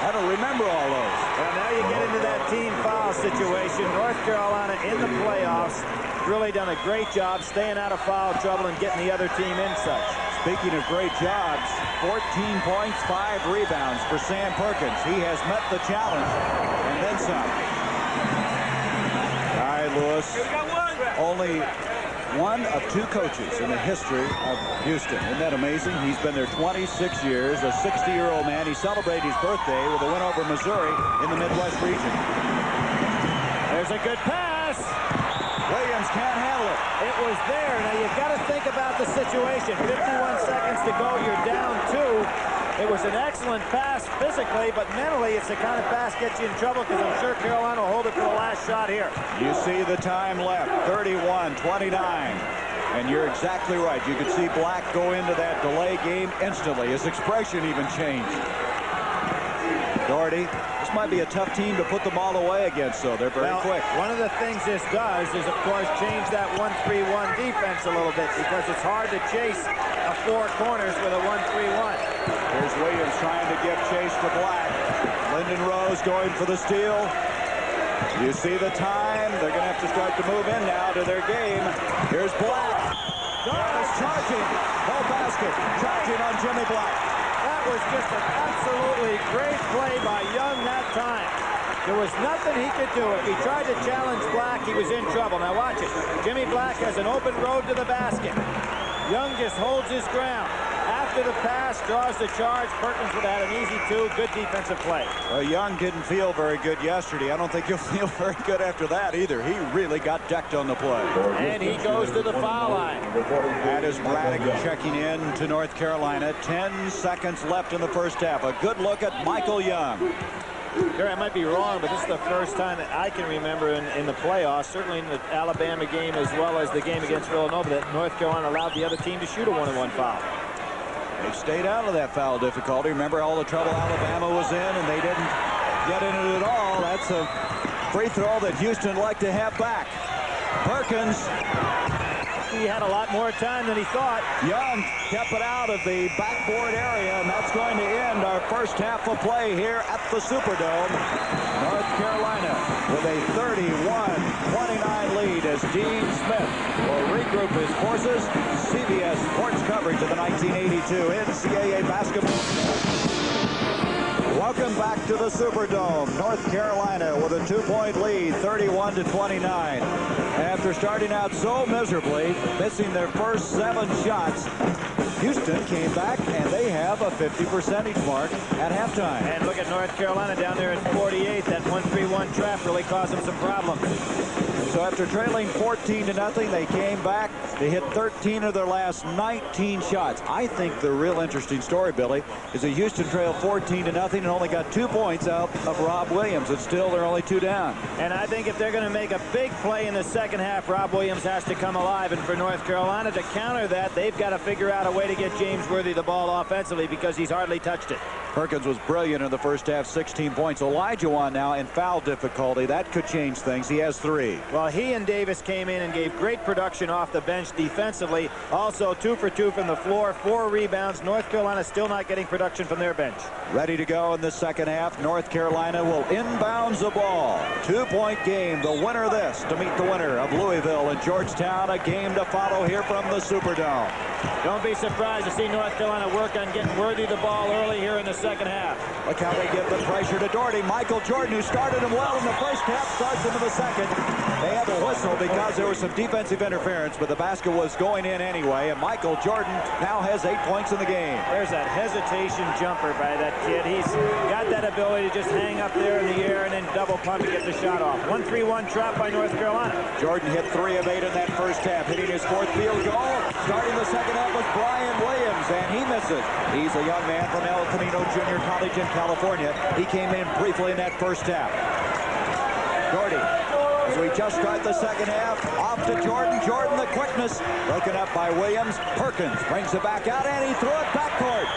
E: I don't remember all those.
F: Well, now you get into that team foul situation. North Carolina in the playoffs really done a great job staying out of foul trouble and getting the other team in such.
E: Speaking of great jobs, 14 points, 5 rebounds for Sam Perkins. He has met the challenge and then some. All right, Lewis. Only one of 2 coaches in the history of Houston. Isn't that amazing? He's been there 26 years, a 60-year-old man. He celebrated his birthday with a win over Missouri in the Midwest region.
F: There's a good pass.
E: Williams can't handle it.
F: It was there. Now you've got to think about the situation. 51 seconds to go. You're down 2. It was an excellent pass physically, but mentally it's the kind of pass gets you in trouble because I'm sure Carolina will hold it for the last shot here.
E: You see the time left, 31-29. And you're exactly right. You could see Black go into that delay game instantly. His expression even changed. Doherty, this might be a tough team to put the ball away against, so they're very quick.
F: One of the things this does is, of course, change that 1-3-1 defense a little bit because it's hard to chase a 4 corners with a 1-3-1.
E: Here's Williams trying to give chase to Black. Lyndon Rose going for the steal. You see the time. They're going to have to start to move in now to their game. Here's Black. Giannis charging. No basket. Charging on Jimmy Black.
F: That was just an absolutely great play by Young that time. There was nothing he could do. If he tried to challenge Black, he was in trouble. Now watch it. Jimmy Black has an open road to the basket. Young just holds his ground. After the pass, draws the charge. Perkins would have had an easy 2. Good defensive play.
E: Well, Young didn't feel very good yesterday. I don't think he'll feel very good after that either. He really got decked on the play.
F: And he goes to the foul line.
E: That is Braddock checking in to North Carolina. 10 seconds left in the first half. A good look at Michael Young.
F: Here, I might be wrong, but this is the first time that I can remember in the playoffs, certainly in the Alabama game as well as the game against Villanova, that North Carolina allowed the other team to shoot a 1-on-1 foul.
E: They stayed out of that foul difficulty. Remember all the trouble Alabama was in, and they didn't get in it at all. That's a free throw that Houston would like to have back. Perkins.
F: He had a lot more time than he thought.
E: Young kept it out of the backboard area, and that's going to end our first half of play here at the Superdome. North Carolina with a 31-29 lead as Dean Smith will regroup his forces. CBS Sports coverage of the 1982 NCAA basketball. Welcome back to the Superdome. North Carolina with a 2-point lead, 31-29. After starting out so miserably, missing their first 7 shots, Houston came back, and they have a 50% mark at halftime.
F: And look at North Carolina down there at 48. That 1-3-1 trap really caused them some problems.
E: So after trailing 14-0, they came back. They hit 13 of their last 19 shots. I think the real interesting story, Billy, is that Houston trailed 14-0 and only got 2 points out of Rob Williams. And still, they're only 2 down.
F: And I think if they're going to make a big play in the second half, Rob Williams has to come alive. And for North Carolina to counter that, they've got to figure out a way to get James Worthy the ball offensively because he's hardly touched it.
E: Perkins was brilliant in the first half, 16 points. Olajuwon now in foul difficulty. That could change things. He has 3.
F: Well, he and Davis came in and gave great production off the bench defensively. Also 2 for 2 from the floor, 4 rebounds. North Carolina still not getting production from their bench.
E: Ready to go in the second half. North Carolina will inbounds the ball. 2-point game. The winner of this to meet the winner of Louisville and Georgetown. A game to follow here from the Superdome.
F: Don't be surprised to see North Carolina work on getting Worthy the ball early here in the second half.
E: Look how they give the pressure to Doherty. Michael Jordan, who started him well in the first half, starts him in the second. They have a whistle because there was some defensive interference, but the basket was going in anyway, and Michael Jordan now has 8 points in the game.
F: There's that hesitation jumper by that kid. He's got that ability to just hang up there in the air and then double pump to get the shot off. 1-3-1 trap by North Carolina.
E: Jordan hit 3 of 8 in that first half, hitting his 4th field goal. Starting the second half was Brian Williams, and he misses. He's a young man from El Camino Junior College in California. He came in briefly in that first half. Doherty, as we just start the second half, off to Jordan. Jordan, the quickness, broken up by Williams. Perkins brings it back out, and he threw it backcourt.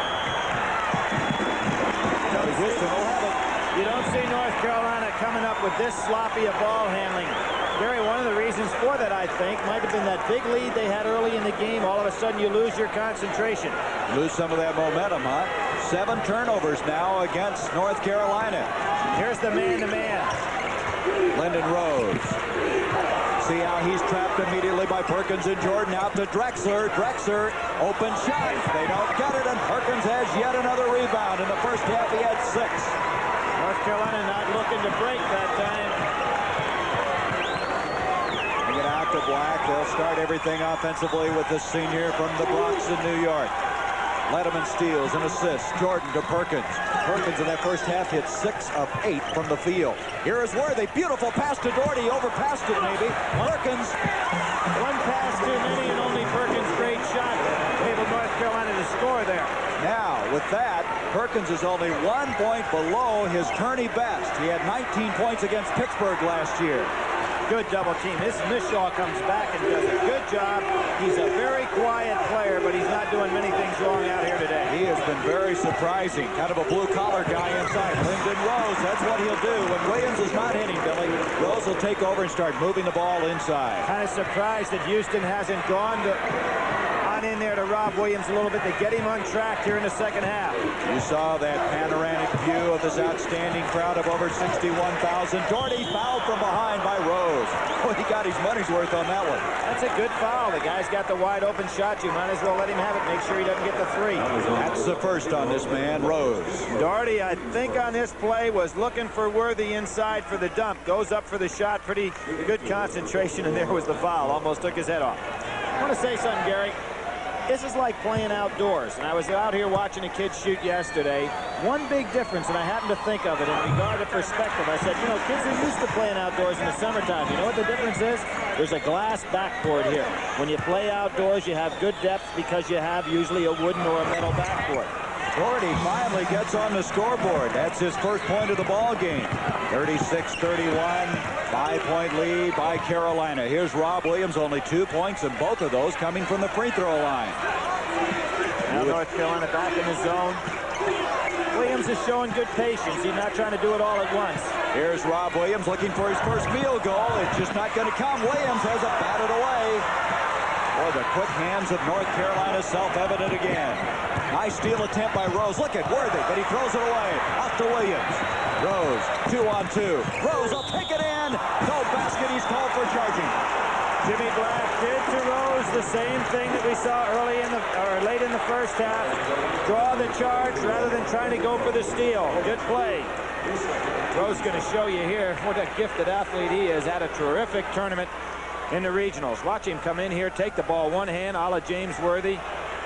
E: Houston will have it.
F: You don't see North Carolina coming up with this sloppy of ball handling. Gary, one of the reasons for that, I think, might have been that big lead they had early in the game. All of a sudden, you lose your concentration.
E: Lose some of that momentum, huh? 7 turnovers now against North Carolina.
F: Here's the man-to-man.
E: Lyndon Rose. See how he's trapped immediately by Perkins and Jordan. Out to Drexler. Drexler, open shot. They don't get it, and Perkins has yet another rebound. In the first half, he had 6.
F: North Carolina not looking to break that time.
E: They get out to Black. They'll start everything offensively with the senior from the Bronx in New York. Letterman steals and assists. Jordan to Perkins. Perkins in that first half hit 6 of 8 from the field. Here is Worthy. Beautiful pass to Doherty. Overpassed it maybe. Perkins.
F: One pass too many, and only Perkins' great shot enabled North Carolina to score there.
E: Now, with that, Perkins is only 1 point below his tourney best. He had 19 points against Pittsburgh last year.
F: Good double team. This Mishaw comes back and does a good job. He's a very quiet player, but he's not doing many things wrong out here today.
E: He has been very surprising. Kind of a blue-collar guy inside. Lyndon Rose, that's what he'll do. When Williams is not hitting, Billy, Rose will take over and start moving the ball inside.
F: Kind of surprised that Houston hasn't gone on in there to Rob Williams a little bit to get him on track here in the second half.
E: You saw that panoramic view of this outstanding crowd of over 61,000. Doherty fouled from behind by Rose. Oh, he got his money's worth on that one.
F: That's a good foul. The guy's got the wide open shot. You might as well let him have it. Make sure he doesn't get the 3.
E: That's the first on this man, Rose.
F: Doherty, I think on this play, was looking for Worthy inside for the dump. Goes up for the shot. Pretty good concentration, and there was the foul. Almost took his head off. I want to say something, Gary. This is like playing outdoors, and I was out here watching a kid shoot yesterday. One big difference, and I happened to think of it in regard to perspective. I said, you know, kids are used to playing outdoors in the summertime. You know what the difference is? There's a glass backboard here. When you play outdoors, you have good depth because you have usually a wooden or a metal backboard.
E: Doherty finally gets on the scoreboard. That's his first point of the ball game. 36-31, 5-point lead by Carolina. Here's Rob Williams, only 2 points, and both of those coming from the free throw line.
F: Now North Carolina back in the zone. Williams is showing good patience. He's not trying to do it all at once.
E: Here's Rob Williams looking for his first field goal. It's just not going to come. Williams has it batted away. Boy, the quick hands of North Carolina self-evident again. Nice steal attempt by Rose. Look at Worthy, but he throws it away. Off to Williams. Rose, 2-on-2. Rose will take it in. No basket. He's called for charging.
F: Jimmy Black did to Rose the same thing that we saw late in the first half. Draw the charge rather than trying to go for the steal. Good play. Rose going to show you here what a gifted athlete he is. Had a terrific tournament in the regionals. Watch him come in here, take the ball one hand, a la James Worthy.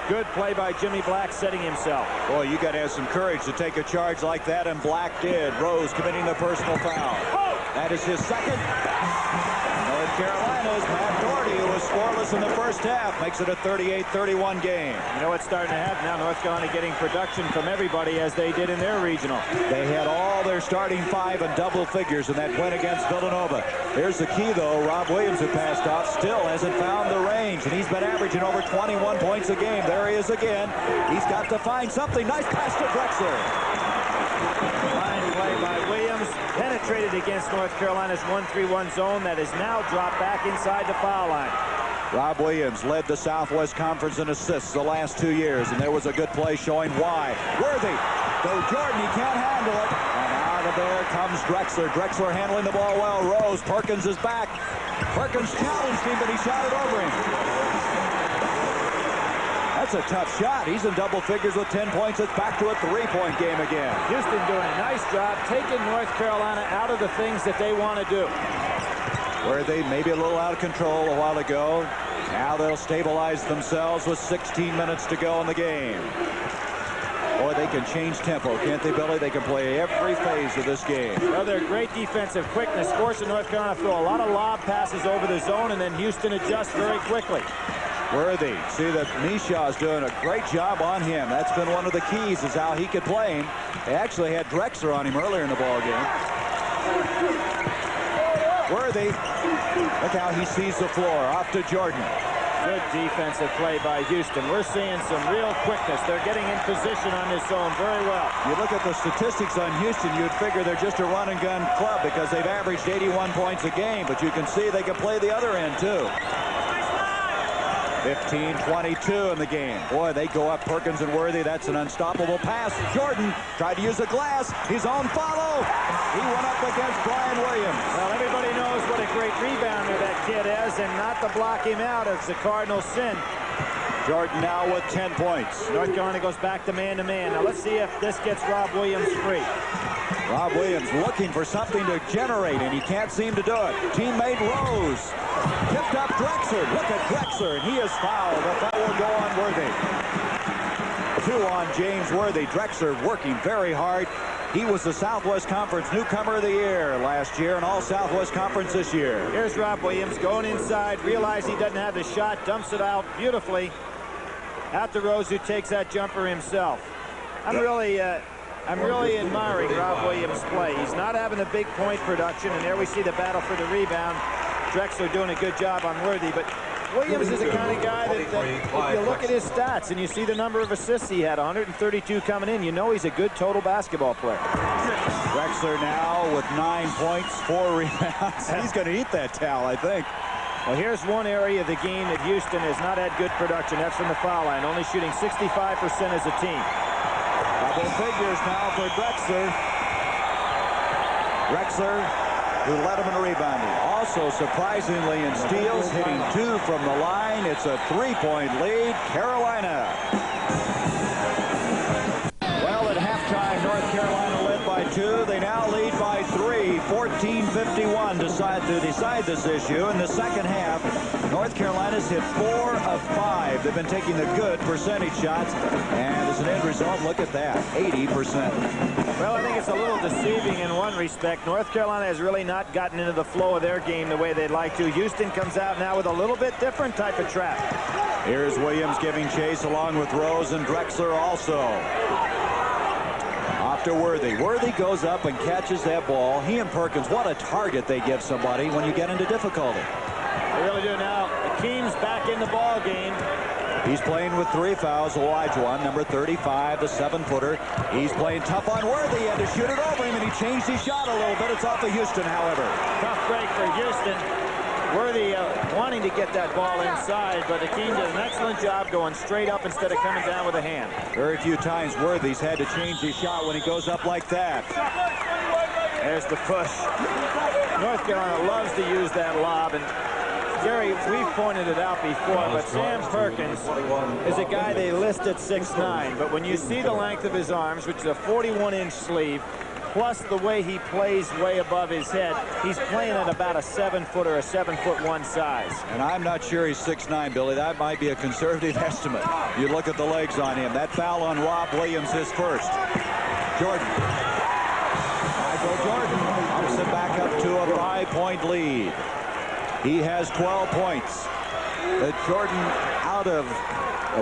F: Good play by Jimmy Black setting himself.
E: Boy, you got to have some courage to take a charge like that, and Black did. Rose committing the personal foul. That is his second. North Carolina's Matt Doherty, who was scoreless in the first half, makes it a 38-31 game.
F: You know what's starting to happen now? North Carolina getting production from everybody as they did in their regional.
E: They had all their starting 5 in double figures in that win against Villanova. Here's the key, though. Rob Williams, who passed off, still hasn't found the range, and he's been averaging over 21 points a game. There he is again. He's got to find something. Nice pass to Drexler.
F: Fine play by Williams. Penetrated against North Carolina's 1-3-1 zone that is now dropped back inside the foul line.
E: Rob Williams led the Southwest Conference in assists the last 2 years, and there was a good play showing why. Worthy, though Jordan, he can't handle it. And out of there comes Drexler. Drexler handling the ball well. Rose, Perkins is back. Perkins challenged him, but he shot it over him. That's a tough shot. He's in double figures with 10 points. It's back to a 3-point game again.
F: Houston doing a nice job taking North Carolina out of the things that they want to do.
E: Where they maybe a little out of control a while ago. Now they'll stabilize themselves with 16 minutes to go in the game. Boy, they can change tempo, can't they, Billy? They can play every phase of this game.
F: Well, they're great defensive quickness, forcing North Carolina to throw a lot of lob passes over the zone, and then Houston adjusts very quickly.
E: Worthy. See that Mishaw's doing a great job on him. That's been one of the keys, is how he could play him. They actually had Drexler on him earlier in the ball game. Worthy. Look how he sees the floor. Off to Jordan.
F: Good defensive play by Houston. We're seeing some real quickness. They're getting in position on this zone very well.
E: You look at the statistics on Houston, you'd figure they're just a run-and-gun club because they've averaged 81 points a game, but you can see they can play the other end, too. 15-22 in the game. Boy, they go up, Perkins and Worthy. That's an unstoppable pass. Jordan tried to use the glass. His own follow. He went up against Brian Williams.
F: Well, everybody knows what a great rebounder that kid is, and not to block him out is the Cardinals' sin.
E: Jordan now with 10 points.
F: North Carolina goes back to man-to-man. Now let's see if this gets Rob Williams free.
E: Rob Williams looking for something to generate, and he can't seem to do it. Teammate Rose. Tipped up Drexler. Look at Drexler, and he is fouled. But that will go on Worthy. 2 on James Worthy. Drexler working very hard. He was the Southwest Conference Newcomer of the Year last year and all Southwest Conference this year.
F: Here's Rob Williams going inside. Realize he doesn't have the shot. Dumps it out beautifully. Out to Rose, who takes that jumper himself. I'm really admiring Rob Williams' play. He's not having a big point production, and there we see the battle for the rebound. Drexler doing a good job on Worthy, but Williams is the kind of guy that if you look at his stats and you see the number of assists he had, 132 coming in, you know he's a good total basketball player.
E: Drexler now with 9 points, 4 rebounds. He's going to eat that towel, I think.
F: Well, here's one area of the game that Houston has not had good production. That's from the foul line, only shooting 65% as a team.
E: Double figures now for Drexler. Drexler, who led him in rebounding. Also, surprisingly, in steals, hitting 2 from the line. It's a 3-point lead, Carolina. Well, at halftime, North Carolina led by 2. They now lead by 3, 14-51 to decide this issue. In the second half, North Carolina's hit 4 of 5. They've been taking the good percentage shots, and as an end result, look at that, 80%.
F: Well, I think it's a little deceiving in one respect. North Carolina has really not gotten into the flow of their game the way they'd like to. Houston comes out now with a little bit different type of trap.
E: Here's Williams giving chase along with Rose and Drexler also. Off to Worthy. Worthy goes up and catches that ball. He and Perkins, what a target they give somebody when you get into difficulty.
F: They really do now. Akeem's back in the ball game.
E: He's playing with 3 fouls. Olajuwon, number 35, the 7-footer. He's playing tough on Worthy, and to shoot it over him, and he changed his shot a little bit. It's off of Houston, however.
F: Tough break for Houston. Worthy wanting to get that ball inside, but Akeem did an excellent job going straight up instead of coming down with a hand.
E: Very few times Worthy's had to change his shot when he goes up like that.
F: There's the push. North Carolina loves to use that lob, and Gary, we've pointed it out before, but Sam Perkins is a guy they list at 6'9", but when you see the length of his arms, which is a 41-inch sleeve, plus the way he plays way above his head, he's playing at about a 7-footer, a 7'1" size.
E: And I'm not sure he's 6'9", Billy. That might be a conservative estimate. You look at the legs on him. That foul on Rob Williams is first. Jordan. Michael Jordan ups it back up to a 5-point lead. He has 12 points. Jordan out of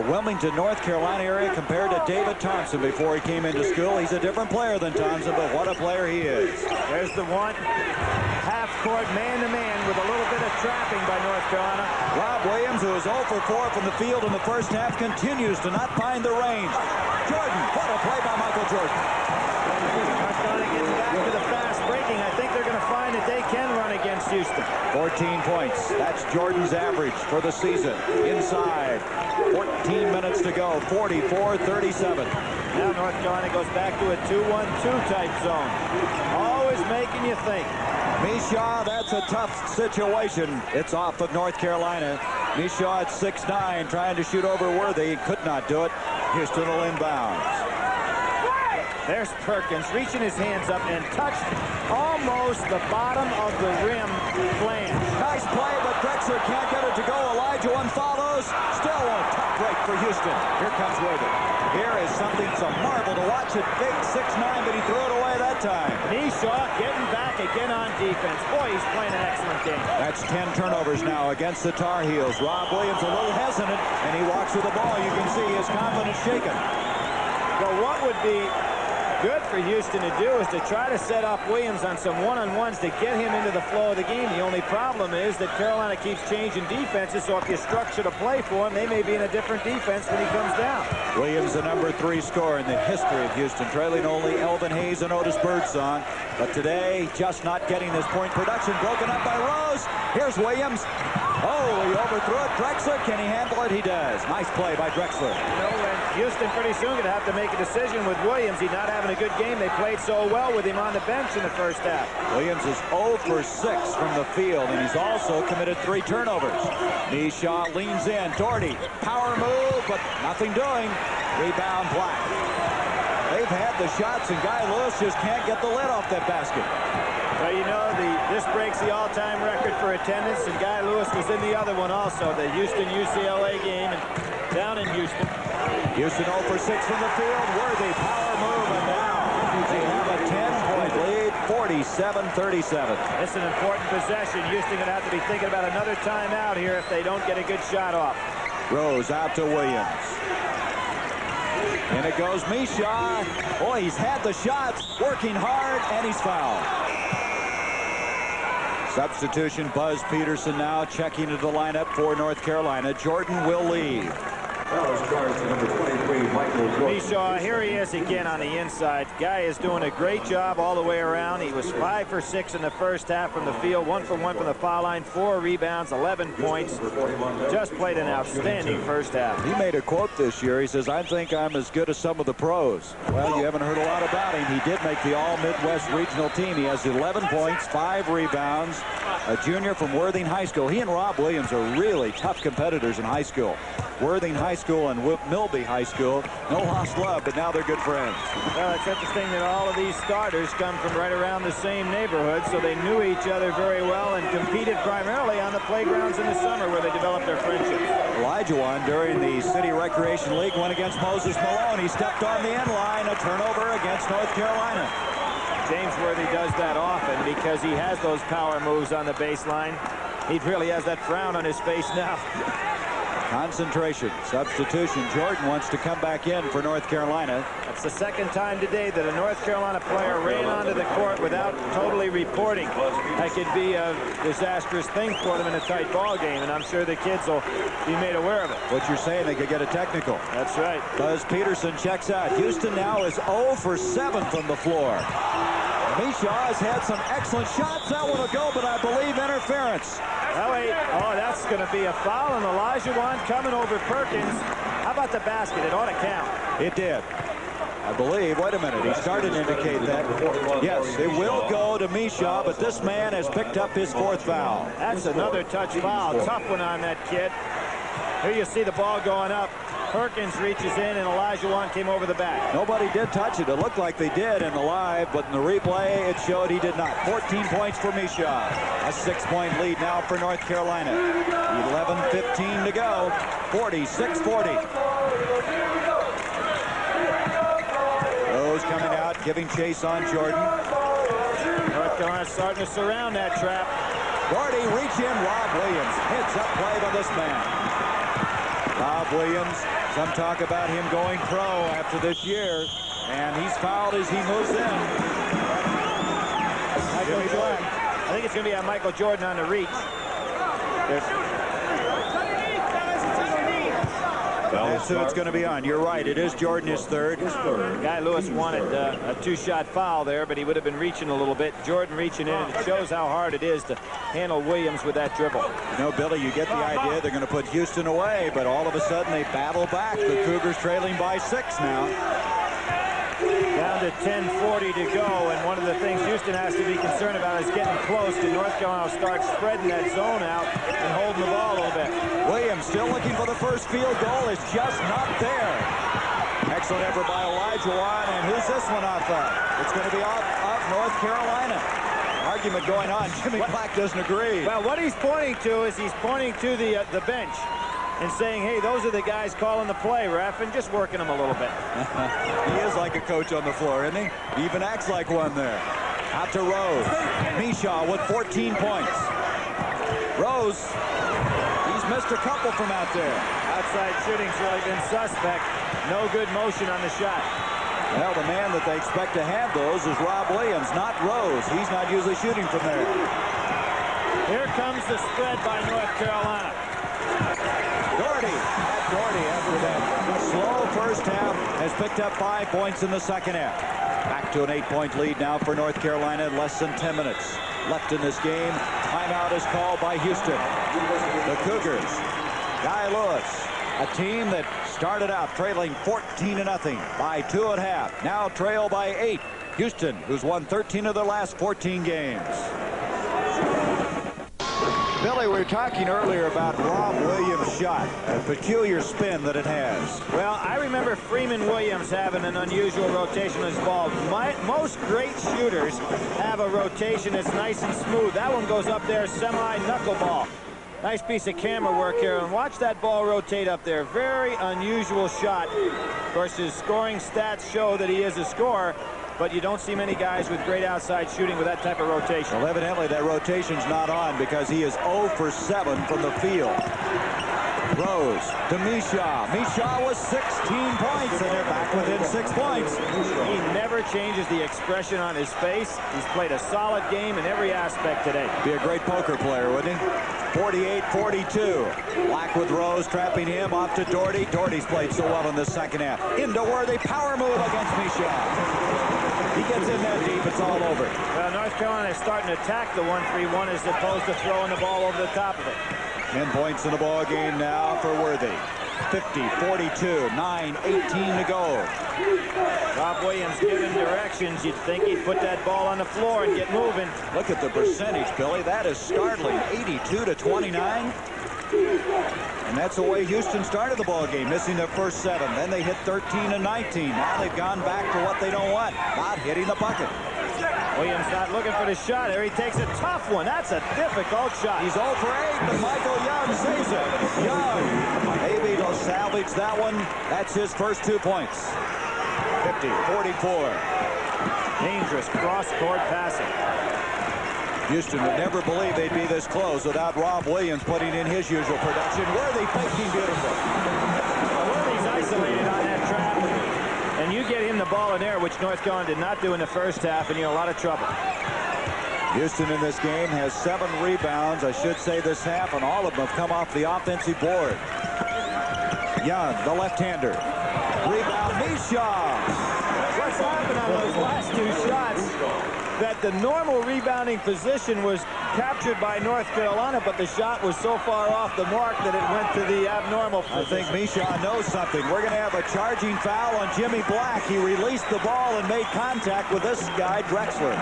E: Wilmington, North Carolina area compared to David Thompson before he came into school. He's a different player than Thompson, but what a player he is.
F: There's the one. Half-court man-to-man with a little bit of trapping by North Carolina.
E: Rob Williams, who is 0 for 4 from the field in the first half, continues to not find the range. Jordan, what a play by Michael Jordan.
F: North Carolina gets back to the fast breaking. I think they're going to find that they can run against Houston.
E: 14 points. That's Jordan's average for the season. Inside. 14 minutes to go. 44-37.
F: Now North Carolina goes back to a 2-1-2 type zone. Always making you think.
E: Mishaw, that's a tough situation. It's off of North Carolina. Mishaw at 6'9", trying to shoot over Worthy. Could not do it. Houston will inbound.
F: There's Perkins reaching his hands up and touched almost the bottom of the rim flange.
E: Nice play, but Drexler can't get it to go. Olajuwon follows. Still a tough break for Houston. Here comes Worthy. Here is something, it's a marvel to watch it. Big 6'9", but he threw it away that time.
F: Mishaw getting back again on defense. Boy, he's playing an excellent game.
E: That's 10 turnovers now against the Tar Heels. Rob Williams a little hesitant, and he walks with the ball. You can see his confidence shaken.
F: Well, what would be good for Houston to do is to try to set up Williams on some one-on-ones to get him into the flow of the game. The only problem is that Carolina keeps changing defenses, so if you structure the play for him, they may be in a different defense when he comes down.
E: Williams, the number 3 scorer in the history of Houston, trailing only Elvin Hayes and Otis Birdsong. But today, just not getting this point production. Broken up by Rose. Here's Williams. Oh, he overthrew it. Drexler, can he handle it? He does. Nice play by Drexler.
F: You know, and Houston pretty soon going to have to make a decision with Williams. He's not having a good game. They played so well with him on the bench in the first half.
E: Williams is 0 for 6 from the field, and he's also committed 3 turnovers. Mishaw leans in. Doherty, power move, but nothing doing. Rebound Black. They've had the shots, and Guy Lewis just can't get the lid off that basket.
F: Well, you know, this breaks the all-time record for attendance, and Guy Lewis was in the other one also, the Houston-UCLA game, and down in Houston.
E: Houston 0 for 6 from the field. Worthy power move, and now they have a 10-point lead, 47-37.
F: It's an important possession. Houston going to have to be thinking about another timeout here if they don't get a good shot off.
E: Rose out to Williams. And it goes Mishaw. Boy, he's had the shots, working hard, and he's fouled. Substitution, Buzz Peterson now checking into the lineup for North Carolina. Jordan will leave.
F: Mishaw, here he is again on the inside. Guy is doing a great job all the way around. He was 5 for 6 in the first half from the field, 1 for 1 from the foul line, 4 rebounds, 11 points. Just played an outstanding first half.
E: He made a quote this year. He says, "I think I'm as good as some of the pros." Well, you haven't heard a lot about him. He did make the All-Midwest Regional team. He has 11 points, 5 rebounds, a junior from Worthing High School. He and Rob Williams are really tough competitors in high school. Worthing High School and Milby High School, no lost love, but now they're good friends.
F: Well, it's interesting that all of these starters come from right around the same neighborhood, so they knew each other very well and competed primarily on the playgrounds in the summer where they developed their friendships.
E: Elijah during the City Recreation League went against Moses Malone. He stepped on the end line, a turnover against North Carolina.
F: James Worthy does that often because he has those power moves on the baseline. He really has that frown on his face now.
E: Concentration, substitution. Jordan wants to come back in for North Carolina.
F: That's the second time today that a North Carolina player ran onto the court without totally reporting. That could be a disastrous thing for them in a tight ball game, and I'm sure the kids will be made aware of it.
E: What you're saying, they could get a technical.
F: That's right.
E: Buzz Peterson checks out. Houston now is 0 for 7 from the floor. Mishaw has had some excellent shots. That one will go, but I believe interference.
F: Oh, wait. Oh, that's going to be a foul, and Olajuwon coming over Perkins. How about the basket? It ought to count.
E: It did. I believe. Wait a minute. He started to indicate that. Yes, it will go to Mishaw, but this man has picked up his 4th foul.
F: That's another touch foul. Tough one on that kid. Here you see the ball going up. Perkins reaches in, and Olajuwon came over the back.
E: Nobody did touch it. It looked like they did in the live, but in the replay, it showed he did not. 14 points for Mishaw. A 6-point lead now for North Carolina. 11:15 to go. 46-40. Rose coming out, giving chase on Jordan.
F: North Carolina starting to surround that trap.
E: Doherty reach in. Rob Williams. Heads up play by this man. Rob Williams, some talk about him going pro after this year, and he's fouled as he moves in.
F: I think it's going to be on Michael Jordan on the reach.
E: That's who it's going to be on. You're right. It is Jordan, his 3rd.
F: Guy Lewis wanted a 2-shot foul there, but he would have been reaching a little bit. Jordan reaching in, and it shows how hard it is to handle Williams with that dribble.
E: You know, Billy, you get the idea. They're going to put Houston away, but all of a sudden they battle back. The Cougars trailing by 6 now.
F: Down to 10:40 to go, and one of the things Houston has to be concerned about is getting close to North Carolina will start spreading that zone out and holding the ball a little bit.
E: Williams still looking for the first field goal. It's just not there. Excellent effort by Olajuwon, and who's this one off of? It's going to be off North Carolina. Argument going on. Jimmy Black doesn't agree.
F: Well, what he's pointing to is he's pointing to the bench and saying, hey, those are the guys calling the play, ref, and just working them a little bit.
E: He is like a coach on the floor, isn't he? He even acts like one there. Out to Rose. Mishaw with 14 points. Rose, he's missed a couple from out there.
F: Outside shooting's really been suspect. No good motion on the shot.
E: Well, the man that they expect to have those is Rob Williams, not Rose. He's not usually shooting from there.
F: Here comes the spread by North Carolina.
E: Doherty after that slow first half has picked up 5 points in the second half. Back to an 8-point lead now for North Carolina in less than 10 minutes left in this game. Timeout is called by Houston. The Cougars, Guy Lewis, a team that started out trailing 14-0 by 2 at half. Now trail by 8. Houston, who's won 13 of their last 14 games. Billy, we were talking earlier about Rob Williams' shot, a peculiar spin that it has.
F: Well, I remember Freeman Williams having an unusual rotation as ball. Most great shooters have a rotation that's nice and smooth. That one goes up there semi-knuckleball. Nice piece of camera work here, and watch that ball rotate up there. Very unusual shot. Of course, his scoring stats show that he is a scorer, but you don't see many guys with great outside shooting with that type of rotation.
E: Well, evidently that rotation's not on because he is 0 for 7 from the field. Rose to Mishaw. Mishaw was 16 points, and they're back within 6 points.
F: He never changes the expression on his face. He's played a solid game in every aspect today.
E: Be a great poker player, wouldn't he? 48-42. Black with Rose trapping him off to Doherty. Doherty's played so well in the second half. Into Worthy. Power move against Mishaw. He gets in there deep. It's all over.
F: Well, North Carolina is starting to attack the 1-3-1 as opposed to throwing the ball over the top of it.
E: 10 points in the ball game now for Worthy. 50-42, 9:18 to go.
F: Rob Williams giving directions. You'd think he'd put that ball on the floor and get moving.
E: Look at the percentage, Billy. That is startling. 82-29. And that's the way Houston started the ball game, missing their first 7. Then they hit 13-19. Now they've gone back to what they don't want, not hitting the bucket.
F: Williams not looking for the shot. There he takes a tough one. That's a difficult shot.
E: He's 0 for 8, but Michael Young saves it. Young, maybe he'll salvage that one. That's his first 2 points. 50-44.
F: Dangerous cross-court passing.
E: Houston would never believe they'd be this close without Rob Williams putting in his usual production. Worthy faking beautiful.
F: Worthy's isolated on that trap. And you get him the ball in there, which North Carolina did not do in the first half, and you're in a lot of trouble.
E: Houston in this game has 7 rebounds, I should say, this half, and all of them have come off the offensive board. Young, the left-hander. Rebound, Mishaw.
F: What's happened on those last 2 shots? That the normal rebounding position was captured by North Carolina, but the shot was so far off the mark that it went to the abnormal position.
E: I think Mishaw knows something. We're going to have a charging foul on Jimmy Black. He released the ball and made contact with this guy, Drexler.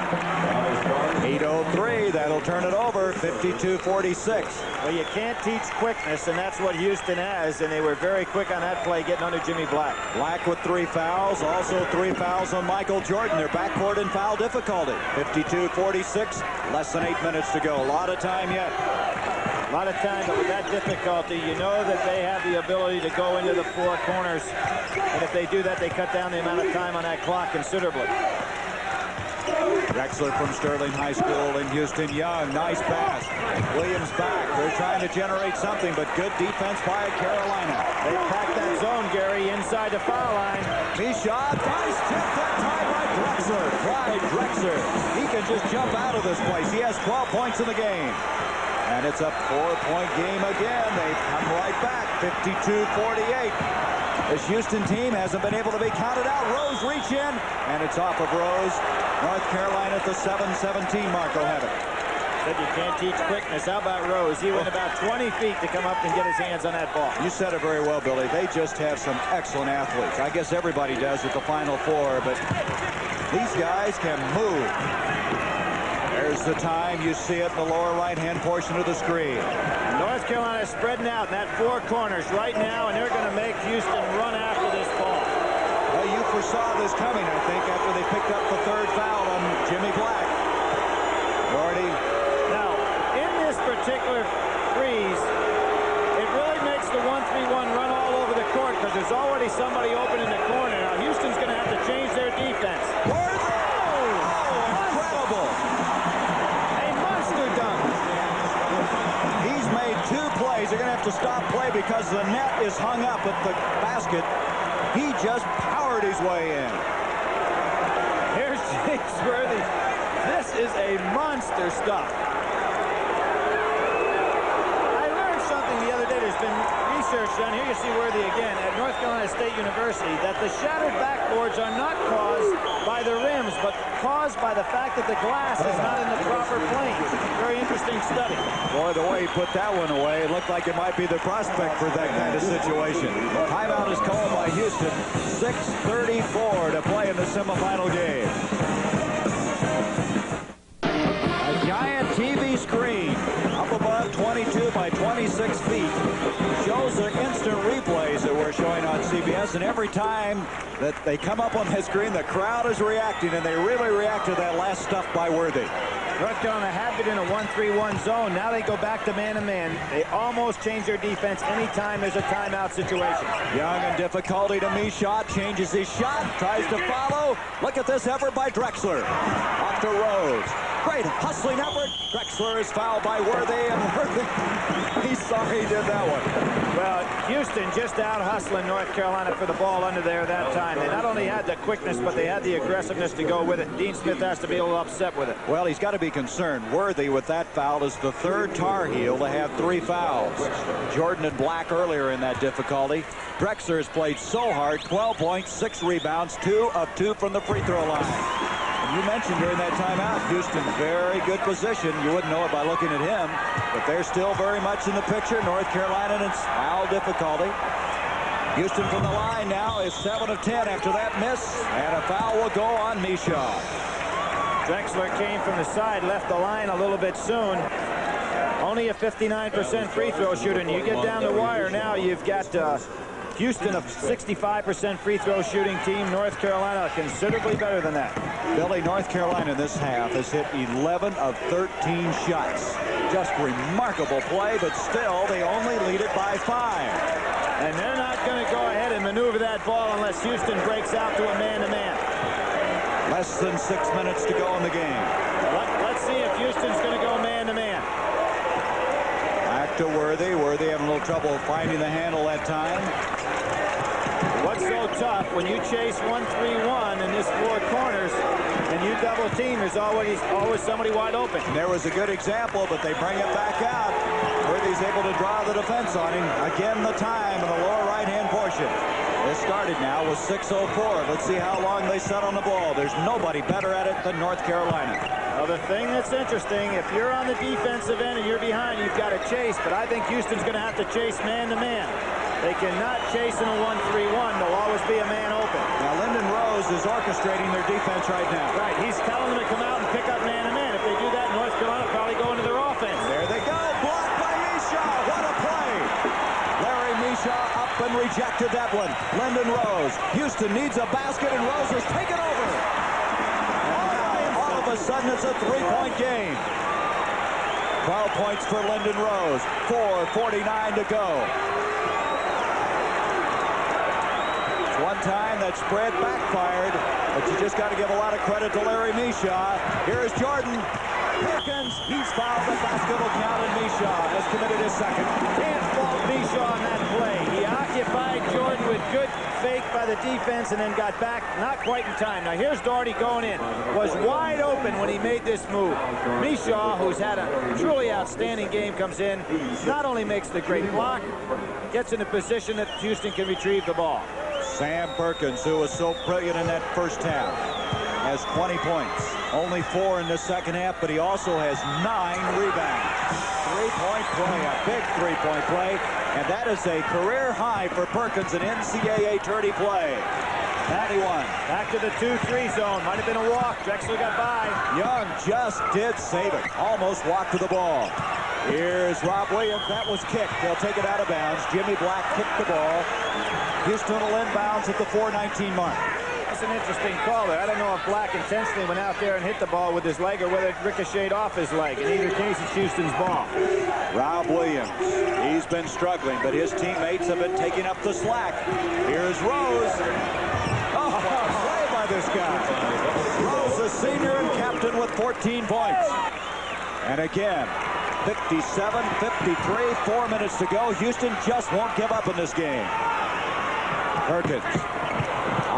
E: 8:03, that'll turn it over, 52-46.
F: Well, you can't teach quickness, and that's what Houston has, and they were very quick on that play, getting under Jimmy Black.
E: Black with 3 fouls, also 3 fouls on Michael Jordan. Their backcourt in foul difficulty. 52-46, less than 8 minutes to go. A lot of time yet.
F: A lot of time, but with that difficulty, you know that they have the ability to go into the 4 corners, and if they do that, they cut down the amount of time on that clock considerably.
E: Drexler from Sterling High School in Houston. Young, nice pass. Williams back. They're trying to generate something, but good defense by Carolina.
F: They packed that zone, Gary, inside the foul line.
E: Mishaw, nice tip that time by Drexler. Clyde Drexler. He can just jump out of this place. He has 12 points in the game. And it's a 4-point game again. They've come right back, 52-48. This Houston team hasn't been able to be counted out. Rose reach in, and it's off of Rose. North Carolina at the 7:17 mark will have it.
F: Said you can't teach quickness. How about Rose? He went about 20 feet to come up and get his hands on that ball.
E: You said it very well, Billy. They just have some excellent athletes. I guess everybody does at the Final Four, but these guys can move. There's the time. You see it in the lower right-hand portion of the screen.
F: North Carolina is spreading out in that 4 corners right now, and they're going to make Houston run after this ball.
E: Well, you foresaw this coming, I think, after they picked up the 3rd foul on Jimmy Black. Doherty.
F: Now, in this particular freeze, it really makes the 1-3-1 run all over the court because there's already somebody open in the corner. Now, Houston's going to have to change their defense.
E: Incredible.
F: A monster dunk.
E: He's made 2 plays. They're going to have to stop play because the net is hung up at the basket. He just powered his way in.
F: James Worthy, this is a monster stuff. I learned something the other day. There's been research done. Here you see Worthy again at North Carolina State University that the shattered backboards are not caused by the rims, but caused by the fact that the glass is not in the proper plane. Very interesting study.
E: Boy, the way he put that one away, it looked like it might be the prospect for that kind of situation. Timeout is called by Houston. 6:34 to play in the semifinal game. A giant TV screen up above 22 by 26 feet shows the instant replays that we're showing on CBS, and every time that they come up on the screen, the crowd is reacting, and they really react to that last stuff by Worthy.
F: North Carolina had been in a 1-3-1 zone. Now they go back to man-to-man. They almost change their defense anytime there's a timeout situation.
E: Young in difficulty to Mishaw, changes his shot, tries to follow. Look at this effort by Drexler. Off to Rose. Great hustling effort. Drexler is fouled by Worthy, and Worthy, he's sorry he did that one.
F: Well, Houston just out hustling North Carolina for the ball under there that time. They not only had the quickness, but they had the aggressiveness to go with it. Dean Smith has to be a little upset with it.
E: Well, he's got to be concerned. Worthy, with that foul, is the third Tar Heel to have 3 fouls. Jordan and Black earlier in that difficulty. Drexler has played so hard, 12 points, 6 rebounds, 2 of 2 from the free throw line. You mentioned during that timeout, Houston, very good position. You wouldn't know it by looking at him, but they're still very much in the picture. North Carolina in foul difficulty. Houston from the line now is 7 of 10 after that miss, and a foul will go on Mishaw.
F: Drexler came from the side, left the line a little bit soon. Only a 59% free throw shooter, and you get down the wire now, you've got Houston, a 65% free throw shooting team. North Carolina considerably better than that.
E: Billy, North Carolina in this half has hit 11 of 13 shots. Just remarkable play, but still they only lead it by 5.
F: And they're not going to go ahead and maneuver that ball unless Houston breaks out to a man-to-man.
E: Less than 6 minutes to go in the game.
F: Let's see if Houston's going to go man-to-man.
E: Back to Worthy. Worthy having a little trouble finding the handle that time.
F: What's so tough when you chase 1-3-1 in this 4 corners and you double team, there's always somebody wide open.
E: And there was a good example, but they bring it back out. Worthy's able to draw the defense on him. Again, the time in the lower right-hand portion. This started now with 6:04. Let's see how long they set on the ball. There's nobody better at it than North Carolina.
F: Well, the thing that's interesting, if you're on the defensive end and you're behind, you've got to chase, but I think Houston's going to have to chase man-to-man. They cannot chase in a 1-3-1. There'll always be a man open.
E: Now, Lyndon Rose is orchestrating their defense right now.
F: Right, he's telling them to come out and pick up man-to-man. If they do that, North Carolina probably go into their offense.
E: There they go. Blocked by Mishaw. What a play. Larry Mishaw up and rejected that one. Lyndon Rose. Houston needs a basket, and Rose has taken over. And all of a sudden, it's a 3-point game. 12 points for Lyndon Rose. 4:49 to go. One time that spread backfired, but you just got to give a lot of credit to Larry Mishaw. Here is Jordan. Perkins, he's fouled. The basket will count, and Mishaw has committed his second.
F: Can't fault Mishaw on that play. He occupied Jordan with good fake by the defense and then got back not quite in time. Now here's Doherty going in. Was wide open when he made this move. Mishaw, who's had a truly outstanding game, comes in, not only makes the great block, gets in a position that Houston can retrieve the ball.
E: Sam Perkins, who was so brilliant in that first half, has 20 points. Only 4 in the second half, but he also has 9 rebounds. 3-point play, a big 3-point play, and that is a career high for Perkins in NCAA tourney play. 91.
F: Back to the 2-3 zone. Might have been a walk. Drexler got by.
E: Young just did save it. Almost walked to the ball. Here's Rob Williams. That was kicked. They'll take it out of bounds. Jimmy Black kicked the ball. Houston will inbounds at the 4:19 mark.
F: That's an interesting call there. I don't know if Black intentionally went out there and hit the ball with his leg or whether it ricocheted off his leg. In either case, it's Houston's ball.
E: Rob Williams, he's been struggling, but his teammates have been taking up the slack. Here's Rose. Oh, what a play by this guy. Rose, the senior and captain, with 14 points. And again, 57-53, 4 minutes to go. Houston just won't give up in this game. Perkins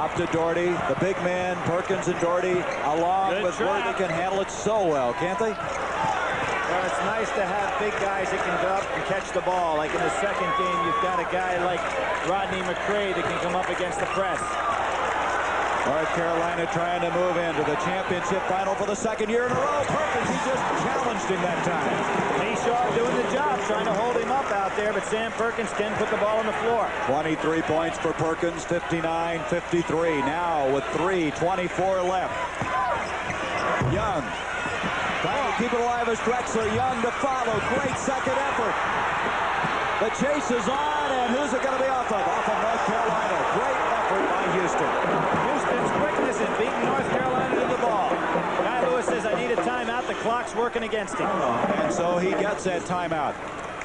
E: Off to Doherty. The big man, Perkins and Doherty, along with Worthy, can handle it so well, can't they?
F: Well, it's nice to have big guys that can go up and catch the ball. Like in the second game, you've got a guy like Rodney McCray that can come up against the press.
E: North Carolina trying to move into the championship final for the second year in a row. Perkins, he just challenged him that time.
F: Shaw doing the job, trying to hold him up out there, but Sam Perkins can put the ball on the floor.
E: 23 points for Perkins, 59-53. Now with 3:24 left. Young trying to keep it alive as Drexler. Young to follow. Great second effort. The chase is on, and who's it going to be off of? Off of North Carolina. Great effort by Houston.
F: Houston's quickness in beating North Carolina to the ball. Guy Lewis says, I need a timeout. The clock's working against him.
E: And so he gets that timeout.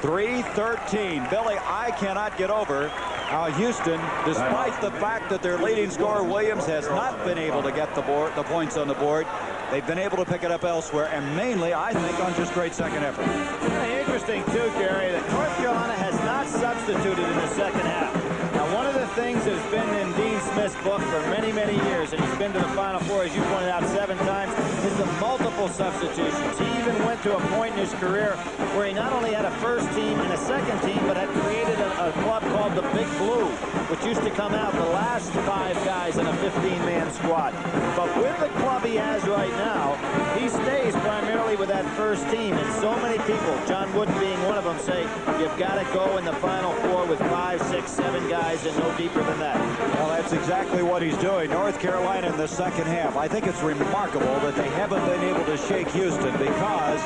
E: 3:13. Billy, I cannot get over how Houston, despite the fact that their leading scorer, Williams, has not been able to get the points on the board, they've been able to pick it up elsewhere, and mainly, I think, on just great second effort.
F: Very interesting, too, Gary, that North Carolina has not substituted in the second half. Now, one of the things that's been in Dean Smith's book for many, many years, and he's been to the Final Four, as you pointed out, 7 times, is the multiple substitutions. He even went to a point in his career where he not only had a first team and a second team, but had created a club called the Big Blue, which used to come out the last 5 guys in a 15-man squad. But with the club he has right now, he stays primarily with that first team. And so many people, John Wooden being one of them, say you've got to go in the Final Four with 5, 6, 7 guys and no deeper than that.
E: Well, that's exactly what he's doing. North Carolina in the second half. I think it's remarkable that they haven't been able to shake Houston because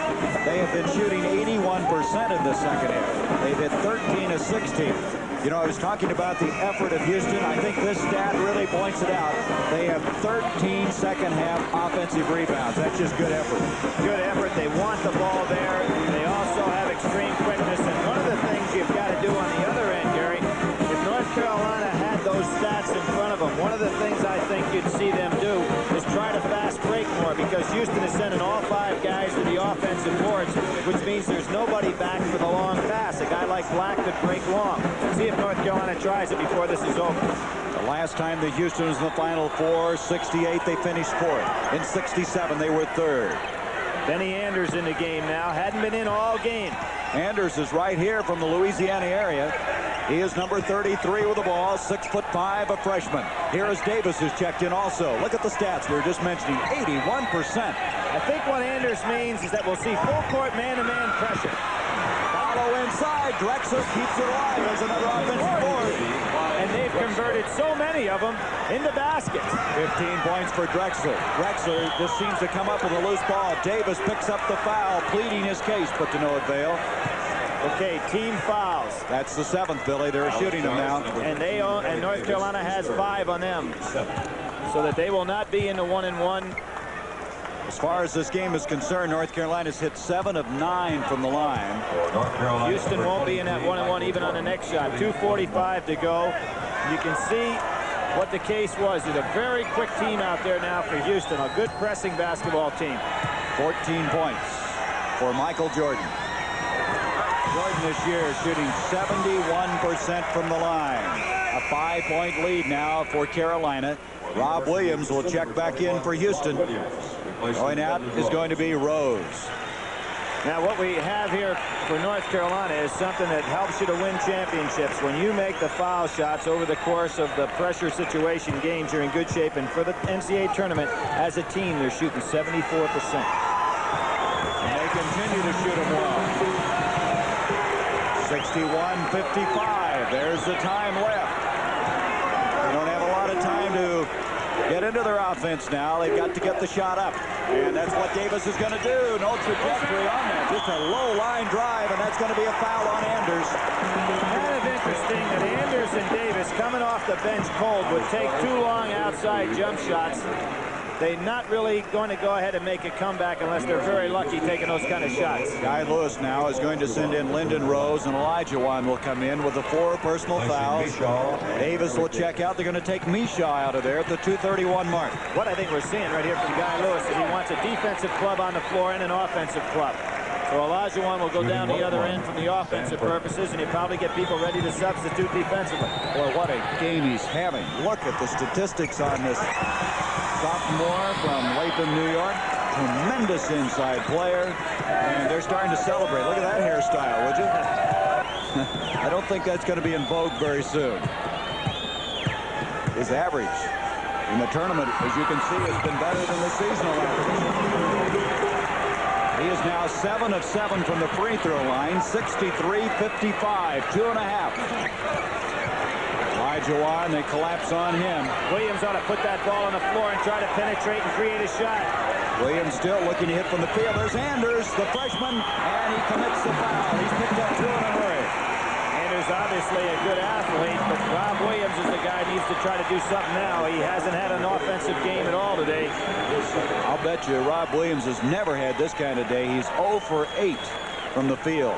E: they have been shooting 81% in the second half. They've hit 13 of 16. You know, I was talking about the effort of Houston. I think this stat really points it out. They have 13 second-half offensive rebounds. That's just good effort.
F: Good effort. They want the ball there. They also have extreme quickness. And one of the things you've got to do on the other end, Gary, if North Carolina had those stats in front of them, one of the things I think you'd see them do is try to fast break more, because Houston is sending all 5 guys to the offensive boards, which means there's nobody back for the long pass. A guy like Black could break long. See if North Carolina tries it before this is over.
E: The last time that Houston was in the Final Four, 68, they finished 4th. In 67, they were 3rd.
F: Benny Anders in the game now. Hadn't been in all game.
E: Anders is right here from the Louisiana area. He is number 33 with the ball, 6'5", a freshman. Here is Davis, who's checked in also. Look at the stats we were just mentioning, 81%.
F: I think what Anders means is that we'll see full court man-to-man pressure.
E: Follow inside. Drexler keeps it alive as another offensive board.
F: And they've converted so many of them into baskets.
E: 15 points for Drexler. Drexler just seems to come up with a loose ball. Davis picks up the foul, pleading his case, but to no avail.
F: Okay, team fouls.
E: That's the 7th, Billy. They're shooting them now.
F: And North Carolina has 5 on them, so that they will not be in the 1-and-1.
E: As far as this game is concerned, North Carolina's hit 7 of 9 from the line.
F: Houston won't be in that 1-and-1 even on the next shot. 2:45 to go. You can see what the case was. It's a very quick team out there now for Houston. A good pressing basketball team.
E: 14 points for Michael Jordan. Jordan this year is shooting 71% from the line. A 5-point lead now for Carolina. Rob Williams will check back in for Houston. Going out is going to be Rose.
F: Now, what we have here for North Carolina is something that helps you to win championships. When you make the foul shots over the course of the pressure situation games, you're in good shape. And for the NCAA tournament, as a team, they're shooting 74%.
E: And they continue to shoot them well. 61-55. There's the time left. They don't have a lot of time to get into their offense now. They've got to get the shot up. And that's what Davis is going to do. No trajectory on that. Just a low line drive, and that's going to be a foul on Anders.
F: Kind of interesting that Anders and Davis, coming off the bench cold, would take 2 long outside jump shots. They're not really going to go ahead and make a comeback unless they're very lucky taking those kind of shots.
E: Guy Lewis now is going to send in Lyndon Rose, and Elijah Wan will come in with the 4 personal fouls. Davis will check out. They're going to take Mishaw out of there at the 2:31 mark.
F: What I think we're seeing right here from Guy Lewis is he wants a defensive club on the floor and an offensive club. So Olajuwon will go down the other end from the offensive purposes, and he'll probably get people ready to substitute defensively.
E: Boy, what a game he's having. Look at the statistics on this sophomore from Latham, New York. Tremendous inside player, and they're starting to celebrate. Look at that hairstyle, would you? I don't think that's going to be in vogue very soon. His average in the tournament, as you can see, has been better than the seasonal average. He is now 7 of 7 from the free throw line, 63-55, 2.5. Olajuwon, they collapse on him.
F: Williams ought to put that ball on the floor and try to penetrate and create a shot.
E: Williams still looking to hit from the field. There's Anders, the freshman, and he commits the foul. He's picked up 2 in a hurry.
F: Anders obviously a good athlete, but Rob Williams is the guy who needs to try to do something now. He hasn't had an offensive game at all today.
E: I'll bet you Rob Williams has never had this kind of day. He's 0 for 8 from the field.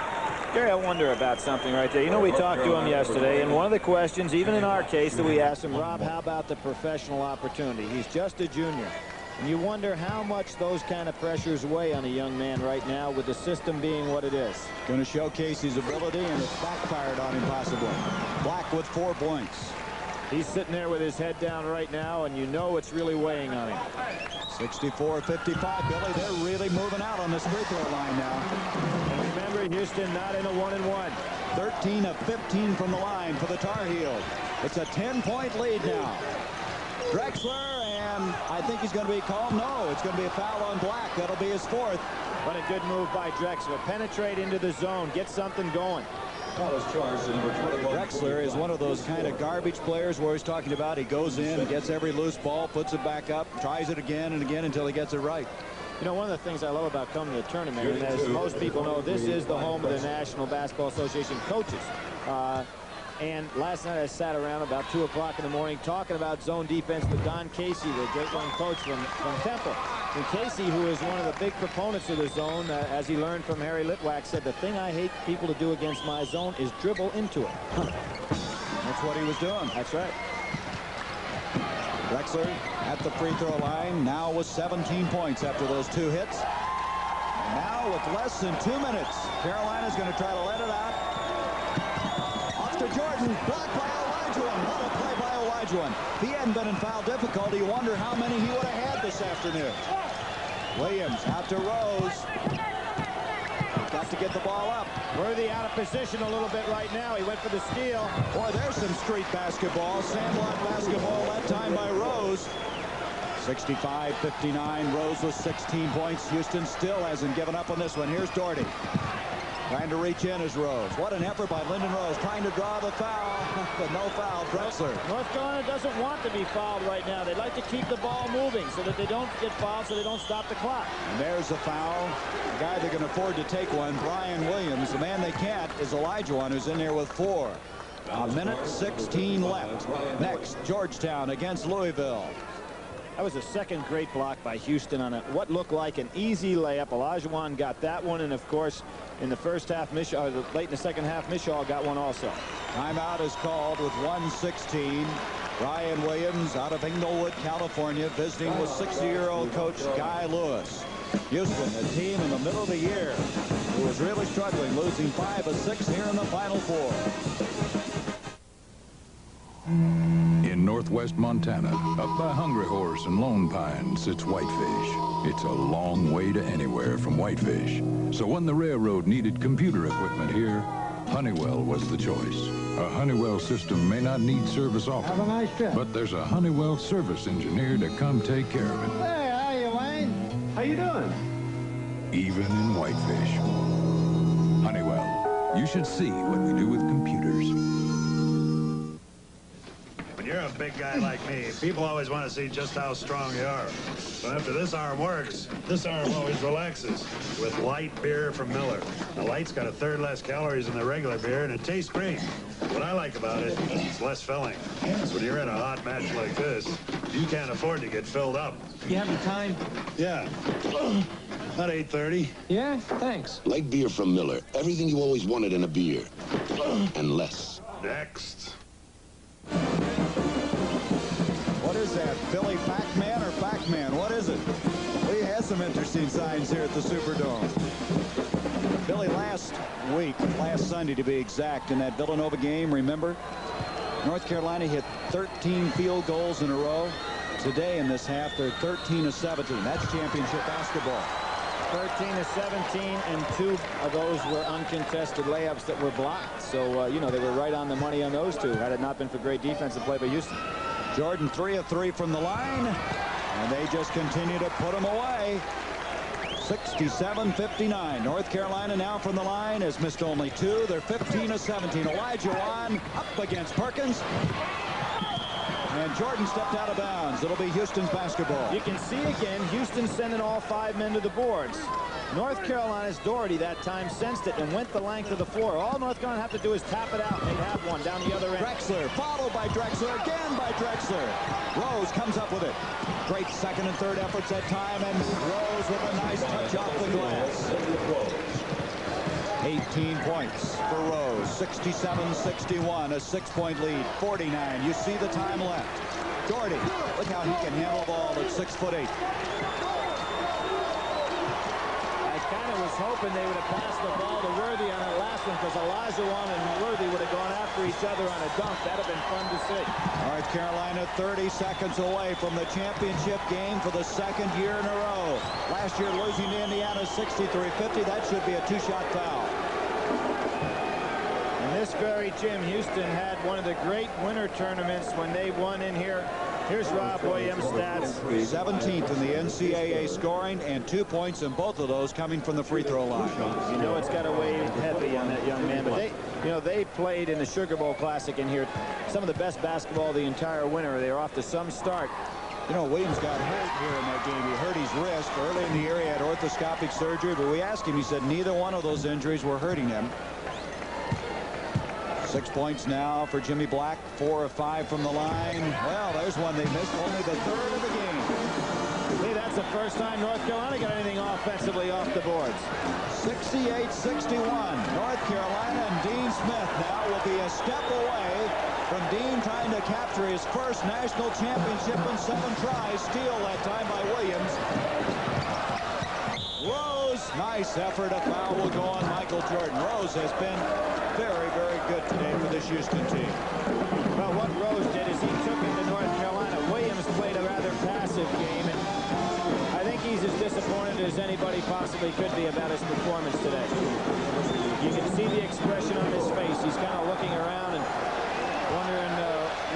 F: Gary, I wonder about something right there. You know, we talked to him yesterday, and one of the questions, even in our case, that we asked him, Rob, how about the professional opportunity? He's just a junior. And you wonder how much those kind of pressures weigh on a young man right now with the system being what it is.
E: Going to showcase his ability, and it's backfired on him possibly. Black with 4 points.
F: He's sitting there with his head down right now, and you know it's really weighing on him.
E: 64-55, Billy. They're really moving out on this free throw line now.
F: And remember, Houston not in a 1-and-1.
E: 13 of 15 from the line for the Tar Heels. It's a 10-point lead now. Drexler, and I think he's going to be called. No, it's going to be a foul on Black. That'll be his 4th.
F: What a good move by Drexler. Penetrate into the zone. Get something going.
E: Drexler is one of those kind of garbage players where he's talking about he goes in, gets every loose ball, puts it back up, tries it again and again until he gets it right.
F: You know, one of the things I love about coming to the tournament, and as most people know, this is the home of the National Basketball Association coaches. And last night I sat around about 2 o'clock in the morning talking about zone defense with Don Casey, the great young coach from Temple. And Casey, who is one of the big proponents of the zone, as he learned from Harry Litwack, said, the thing I hate people to do against my zone is dribble into it.
E: That's what he was doing.
F: That's right.
E: Drexler at the free throw line, now with 17 points after those 2 hits. And now with less than 2 minutes, Carolina's going to try to let it out. Off to Jordan, blocked by Olajuwon. What a play by Olajuwon. If he hadn't been in foul difficulty, you wonder how many he would have had this afternoon. Williams out to Rose. Got to get the ball up.
F: Worthy out of position a little bit right now. He went for the steal.
E: Boy, there's some street basketball. Sandlot basketball that time by Rose. 65-59. Rose with 16 points. Houston still hasn't given up on this one. Here's Doherty. Trying to reach in is Rose. What an effort by Lyndon Rose. Trying to draw the foul, but no foul. Drexler.
F: North Carolina doesn't want to be fouled right now. They like to keep the ball moving so that they don't get fouled, so they don't stop the clock.
E: And there's a foul. The guy they can afford to take one, Brian Williams. The man they can't is Olajuwon, who's in there with 4. A minute 16 left. Next, Georgetown against Louisville.
F: That was a second great block by Houston on what looked like an easy layup. Olajuwon got that one, and of course, in the first half, late in the second half, Mishaw got one also.
E: Timeout is called with 1:16. Brian Williams out of Inglewood, California, visiting with 60-year-old coach Guy Lewis. Houston, a team in the middle of the year who was really struggling, losing 5 of 6 here in the Final Four.
H: In northwest Montana, up by Hungry Horse and Lone Pine, sits Whitefish. It's a long way to anywhere from Whitefish. So when the railroad needed computer equipment here, Honeywell was the choice. A Honeywell system may not need service often.
I: Have a nice trip.
H: But there's a Honeywell service engineer to come take care of it.
I: Hey, how you, Wayne? How you doing?
H: Even in Whitefish. Honeywell. You should see what we do with computers.
J: When you're a big guy like me, people always want to see just how strong you are. But after this arm works, this arm always relaxes with light beer from Miller. The light's got 1/3 less calories than the regular beer, and it tastes great. What I like about it, it's less filling. When you're in a hot match like this, you can't afford to get filled up.
I: You having time?
J: Yeah. About 8:30.
I: Yeah, thanks.
K: Light beer from Miller. Everything you always wanted in a beer. And less.
J: Next.
E: What is that, Billy Pac-Man or Pac-Man? What is it? We have some interesting signs here at the Superdome. Billy, last Sunday to be exact, in that Villanova game, remember, North Carolina hit 13 field goals in a row. Today in this half, they're 13 of 17. That's championship basketball.
F: 13 of 17, and 2 of those were uncontested layups that were blocked. So, you know, they were right on the money on those 2, had it not been for great defensive play by Houston.
E: Jordan 3 of 3 from the line, and they just continue to put them away. 67-59. North Carolina now from the line has missed only 2. They're 15 of 17. Elijah Wan up against Perkins. And Jordan stepped out of bounds. It'll be Houston's basketball.
F: You can see again, Houston sending all 5 men to the boards. North Carolina's Doherty that time sensed it and went the length of the floor. All North Carolina have to do is tap it out, and they have one down the other end.
E: Drexler, followed by Drexler, again by Drexler. Rose comes up with it. Great second and third efforts that time, and Rose with a nice touch off the glass. 18 points for Rose. 67-61, a 6-point lead. 49. You see the time left. Doherty, look how he can handle the ball at 6'8".
F: I kind of was hoping they would have passed the ball to Worthy on that last one, because Olajuwon and Worthy would have gone after each other on a dunk. That would have been fun to see.
E: North Carolina 30 seconds away from the championship game for the 2nd year in a row. Last year losing to Indiana 63-50. That should be a 2-shot foul.
F: In this very gym, Houston had one of the great winter tournaments when they won in here. Here's Rob Williams' stats.
E: 17th in the NCAA scoring, and 2 points in both of those coming from the free throw line.
F: You know it's got to weigh heavy on that young man. But they played in the Sugar Bowl Classic in here. Some of the best basketball the entire winter. They're off to some start.
E: You know, Williams got hurt here in that game. He hurt his wrist. Early in the year, he had orthoscopic surgery, but we asked him, he said neither one of those injuries were hurting him. 6 points now for Jimmy Black. 4 of 5 from the line. Well, there's one they missed. Only the 3rd of the game.
F: See, that's the first time North Carolina got anything offensively off the boards.
E: 68-61. North Carolina, and Dean Smith now will be a step away from Dean trying to capture his first national championship in 7 tries. Steal that time by Williams. Rose, nice effort. A foul will go on Michael Jordan. Rose has been very, very good today for this Houston team.
F: Well, what Rose did is he took it to North Carolina. Williams played a rather passive game, and I think he's as disappointed as anybody possibly could be about his performance today. You can see the expression on his face. He's kind of looking around and wondering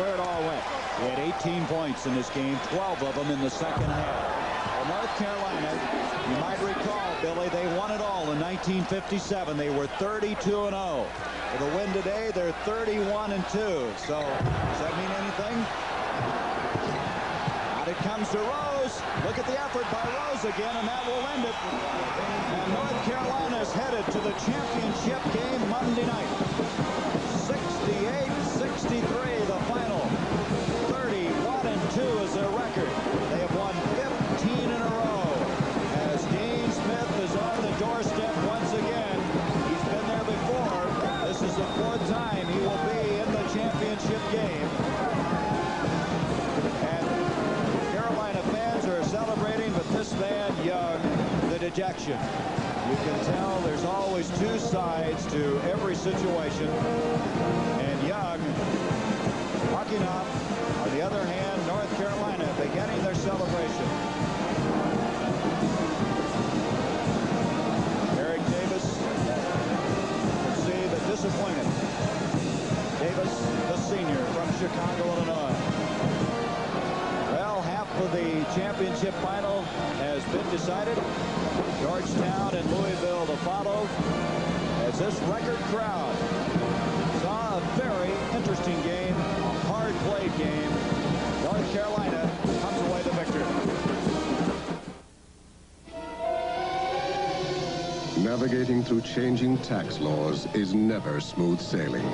F: where it all went.
E: He had 18 points in this game, 12 of them in the second half. Well, North Carolina, you might recall, Billy, they won it all in 1957. They were 32-0. For the win today, they're 31-2. So, does that mean anything? Out it comes to Rose. Look at the effort by Rose again, and that will end it. And North Carolina's headed to the championship game Monday night. 68-63, the final. 31-2 is their record. They have won 15 in a row. As Dean Smith is on the doorstep once again. He's been there before. This is the 4th time he will be in the championship game. And Carolina fans are celebrating, but this man, Young, the dejection. You can tell there's always 2 sides to every situation. And Young walking off. On the other hand, North Carolina beginning their celebration. Eric Davis, you can see the disappointed. Davis, the senior from Chicago, Illinois. Well, half of the championship final has been decided. Georgetown and Louisville to follow as this record crowd saw a very interesting game, a hard-played game. North Carolina comes away the victor.
L: Navigating through changing tax laws is never smooth sailing.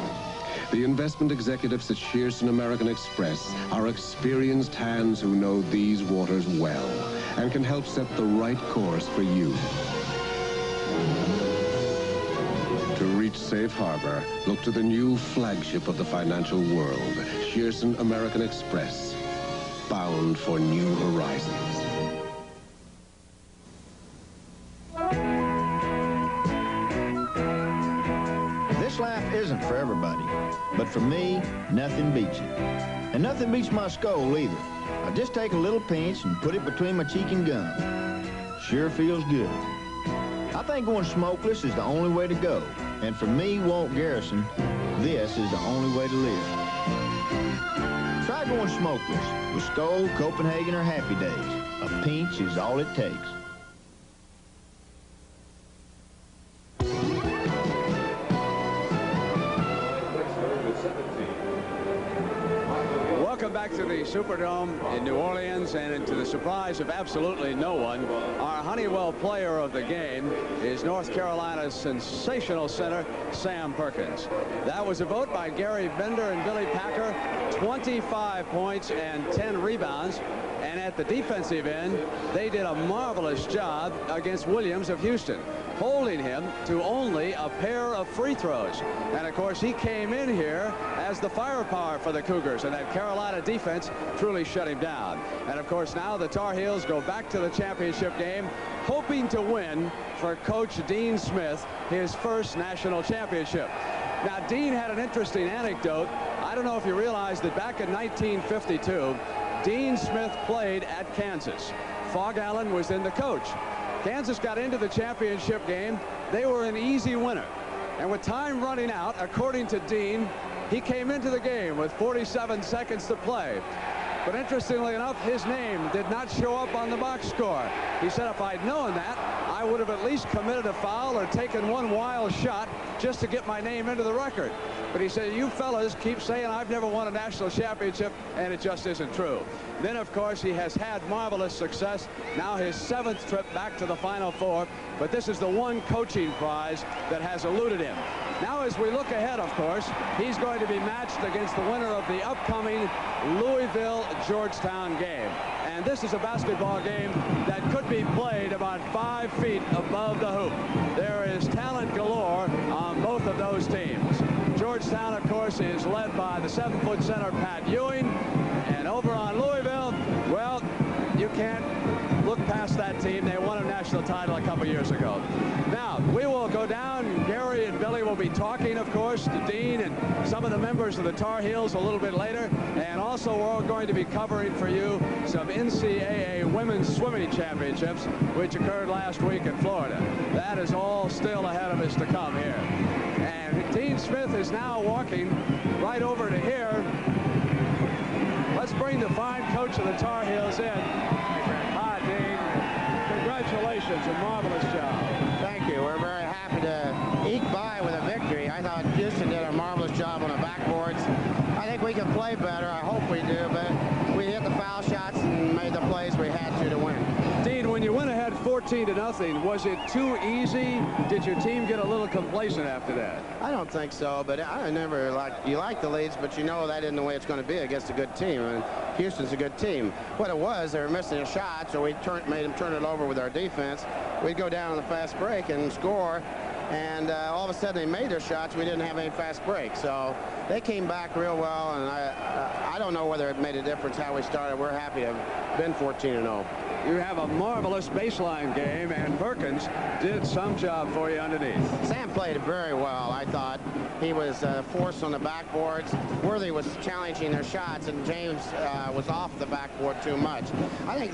L: The investment executives at Shearson American Express are experienced hands who know these waters well and can help set the right course for you. To reach safe harbor, look to the new flagship of the financial world, Shearson American Express, bound for new horizons.
M: for everybody. But for me, nothing beats it. And nothing beats my skull either. I just take a little pinch and put it between my cheek and gum. Sure feels good. I think going smokeless is the only way to go. And for me, Walt Garrison, this is the only way to live. Try going smokeless with Skoal, Copenhagen, or Happy Days. A pinch is all it takes.
N: Welcome back to the Superdome in New Orleans, and to the surprise of absolutely no one, our Honeywell player of the game is North Carolina's sensational center, Sam Perkins. That was a vote by Gary Bender and Billy Packer, 25 points and 10 rebounds. And at the defensive end, they did a marvelous job against Williams of Houston, holding him to only a pair of free throws. And of course, he came in here as the firepower for the Cougars, and that Carolina defense truly shut him down. And of course, now the Tar Heels go back to the championship game, hoping to win for Coach Dean Smith his first national championship. Now, Dean had an interesting anecdote. I don't know if you realize that back in 1952, Dean Smith played at Kansas. Fog Allen was then the coach. Kansas got into the championship game. They were an easy winner. And with time running out, according to Dean, he came into the game with 47 seconds to play. But interestingly enough, his name did not show up on the box score. He said, if I'd known that, I would have at least committed a foul or taken one wild shot just to get my name into the record. But he said, you fellas keep saying I've never won a national championship, and it just isn't true. Then, of course, he has had marvelous success. Now his 7th trip back to the Final Four. But this is the one coaching prize that has eluded him. Now, as we look ahead, of course, he's going to be matched against the winner of the upcoming Louisville-Georgetown game. And this is a basketball game that could be played about 5 feet above the hoop. There is talent galore on both of those teams. Georgetown, of course, is led by the 7-foot center, Pat Ewing. And over on Louisville, well, you can't look past that team. They won a national title a couple years ago. Now, we will go down. Gary and Billy will be talking, of course, to Dean and some of the members of the Tar Heels a little bit later. And also, we're all going to be covering for you some NCAA Women's Swimming Championships, which occurred last week in Florida. That is all still ahead of us to come here. And Dean Smith is now walking right over to here. Let's bring the fine coach of the Tar Heels in. Hi, Dean. Congratulations, a marvelous job.
O: Thank you. We're very happy to eke by with a victory. I thought Houston did a marvelous job on the backboards. I think we can play better. I hope we do, but we hit the foul shots and made the plays we had to win.
N: Dean, when you went ahead 14-0, was it too easy? Did your team get a little complacent after that?
O: I don't think so, but I never you like the leads, but you know that isn't the way it's going to be against a good team. And Houston's a good team. What it was, they were missing a shot, so we made them turn it over with our defense. We'd go down on the fast break and score. And all of a sudden they made their shots. We didn't have any fast breaks. So they came back real well, and I don't know whether it made a difference how we started. We're happy to have been 14-0.
N: You have a marvelous baseline game, and Perkins did some job for you underneath.
O: Sam played very well, I thought. He was forced on the backboards. Worthy was challenging their shots, and James was off the backboard too much. I think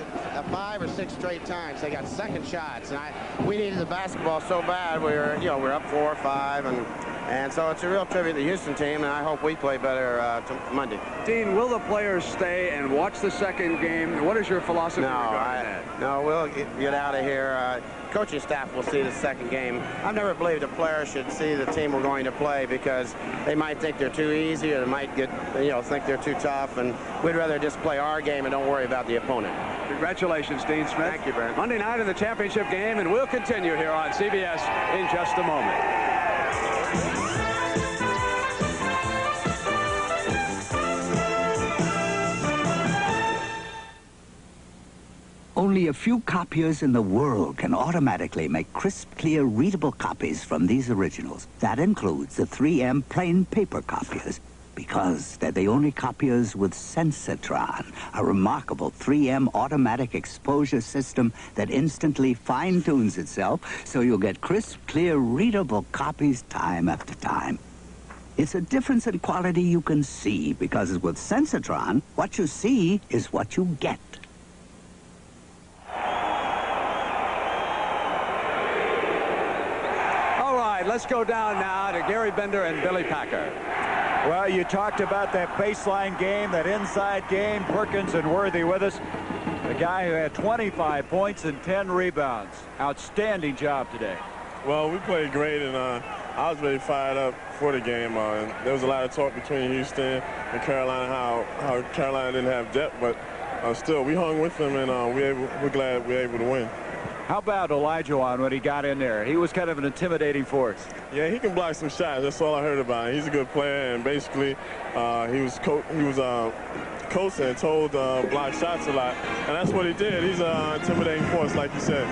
O: 5 or 6 straight times they got second shots, and we needed the basketball so bad. We're up 4 or 5, and so it's a real tribute to the Houston team, and I hope we play better Monday.
N: Dean, will the players stay and watch the second game? What is your philosophy regarding that?
O: No, we'll get out of here. Coaching staff will see the second game. I've never believed a player should see the team we're going to play because they might think they're too easy, or they might think they're too tough, and we'd rather just play our game and don't worry about the opponent.
N: Congratulations, Dean Smith.
O: Thank you, Brent.
N: Monday night in the championship game, and we'll continue here on CBS in just a moment.
P: Only a few copiers in the world can automatically make crisp, clear, readable copies from these originals. That includes the 3M plain paper copiers, because they're the only copiers with Sensitron, a remarkable 3M automatic exposure system that instantly fine-tunes itself so you'll get crisp, clear, readable copies time after time. It's a difference in quality you can see, because with Sensitron, what you see is what you get.
N: All right, let's go down now to Gary Bender and Billy Packer.
E: Well, you talked about that baseline game, that inside game. Perkins and Worthy with us. The guy who had 25 points and 10 rebounds. Outstanding job today.
Q: Well, we played great, and I was very fired up for the game. And there was a lot of talk between Houston and Carolina, how Carolina didn't have depth, but still, we hung with them, and we're glad we were able to win.
E: How about Olajuwon when he got in there? He was kind of an intimidating force.
Q: Yeah, he can block some shots. That's all I heard about him. He's a good player, and basically, he was coached and told block shots a lot, and that's what he did. He's an intimidating force, like you said.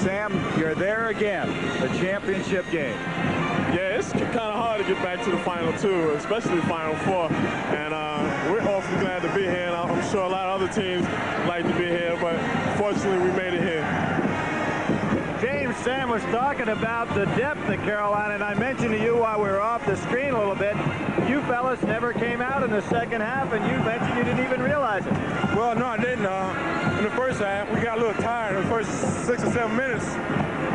E: Sam, you're there again, the championship game.
Q: Yeah, it's kind of hard to get back to the Final Two, especially Final Four, and we're awfully glad to be here, and I'm sure a lot of other teams like to be here, but fortunately we made it here.
F: James, Sam was talking about the depth of Carolina, and I mentioned to you while we were off the screen a little bit, you fellas never came out in the second half, and you mentioned you didn't even realize it.
R: Well, no, I didn't. In the first half, we got a little tired. In the first 6 or 7 minutes,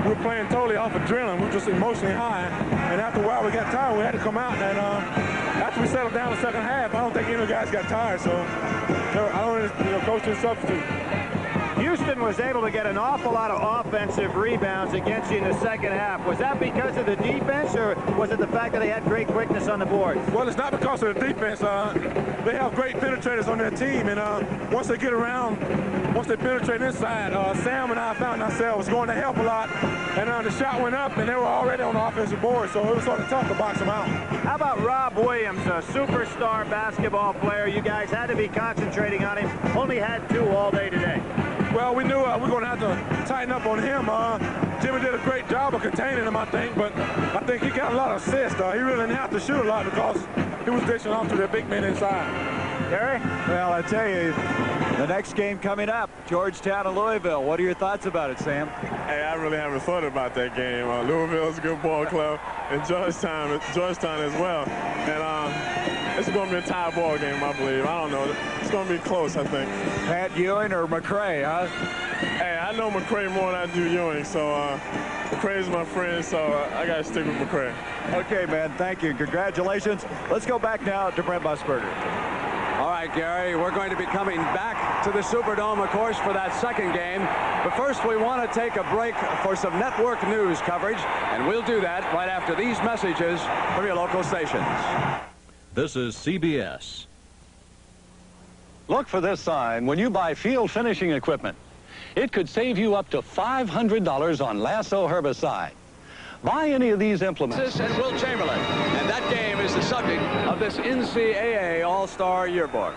R: we were playing totally off adrenaline. We were just emotionally high, and after a while, we got tired. We had to come out, and after we settled down the second half, I don't think any of the guys got tired, so I don't, coach didn't substitute.
F: Houston was able to get an awful lot of offensive rebounds against you in the second half. Was that because of the defense, or was it the fact that they had great quickness on the boards?
R: Well, it's not because of the defense. They have great penetrators on their team, and once they get around, once they penetrate inside, Sam and I found ourselves going to help a lot, and the shot went up, and they were already on the offensive board, so it was sort of tough to box them out.
F: How about Rob Williams, a superstar basketball player? You guys had to be concentrating on him. Only had 2 all day today.
R: Well, we knew we were going to have to tighten up on him. Jimmy did a great job of containing him, I think, but I think he got a lot of assists. He really didn't have to shoot a lot because he was dishing off to the big men inside.
E: Gary? Well, I tell you, the next game coming up, Georgetown and Louisville. What are your thoughts about it, Sam?
Q: Hey, I really haven't thought about that game. Louisville's a good ball club, and Georgetown as well. And it's going to be a tie ball game, I believe. I don't know. It's going to be close, I think.
E: Pat Ewing or McCray, huh?
Q: Hey, I know McCray more than I do Ewing, so McCray's my friend, so I got to stick with McCray.
E: Okay, man, thank you. Congratulations. Let's go back now to Brent Musburger.
N: All right, Gary, we're going to be coming back to the Superdome, of course, for that second game. But first, we want to take a break for some network news coverage, and we'll do that right after these messages from your local stations.
A: This is CBS.
S: Look for this sign when you buy field finishing equipment. It could save you up to $500 on Lasso herbicide. Buy any of these implements.
N: And Will Chamberlain. And that game is the subject of this NCAA All-Star Yearbook.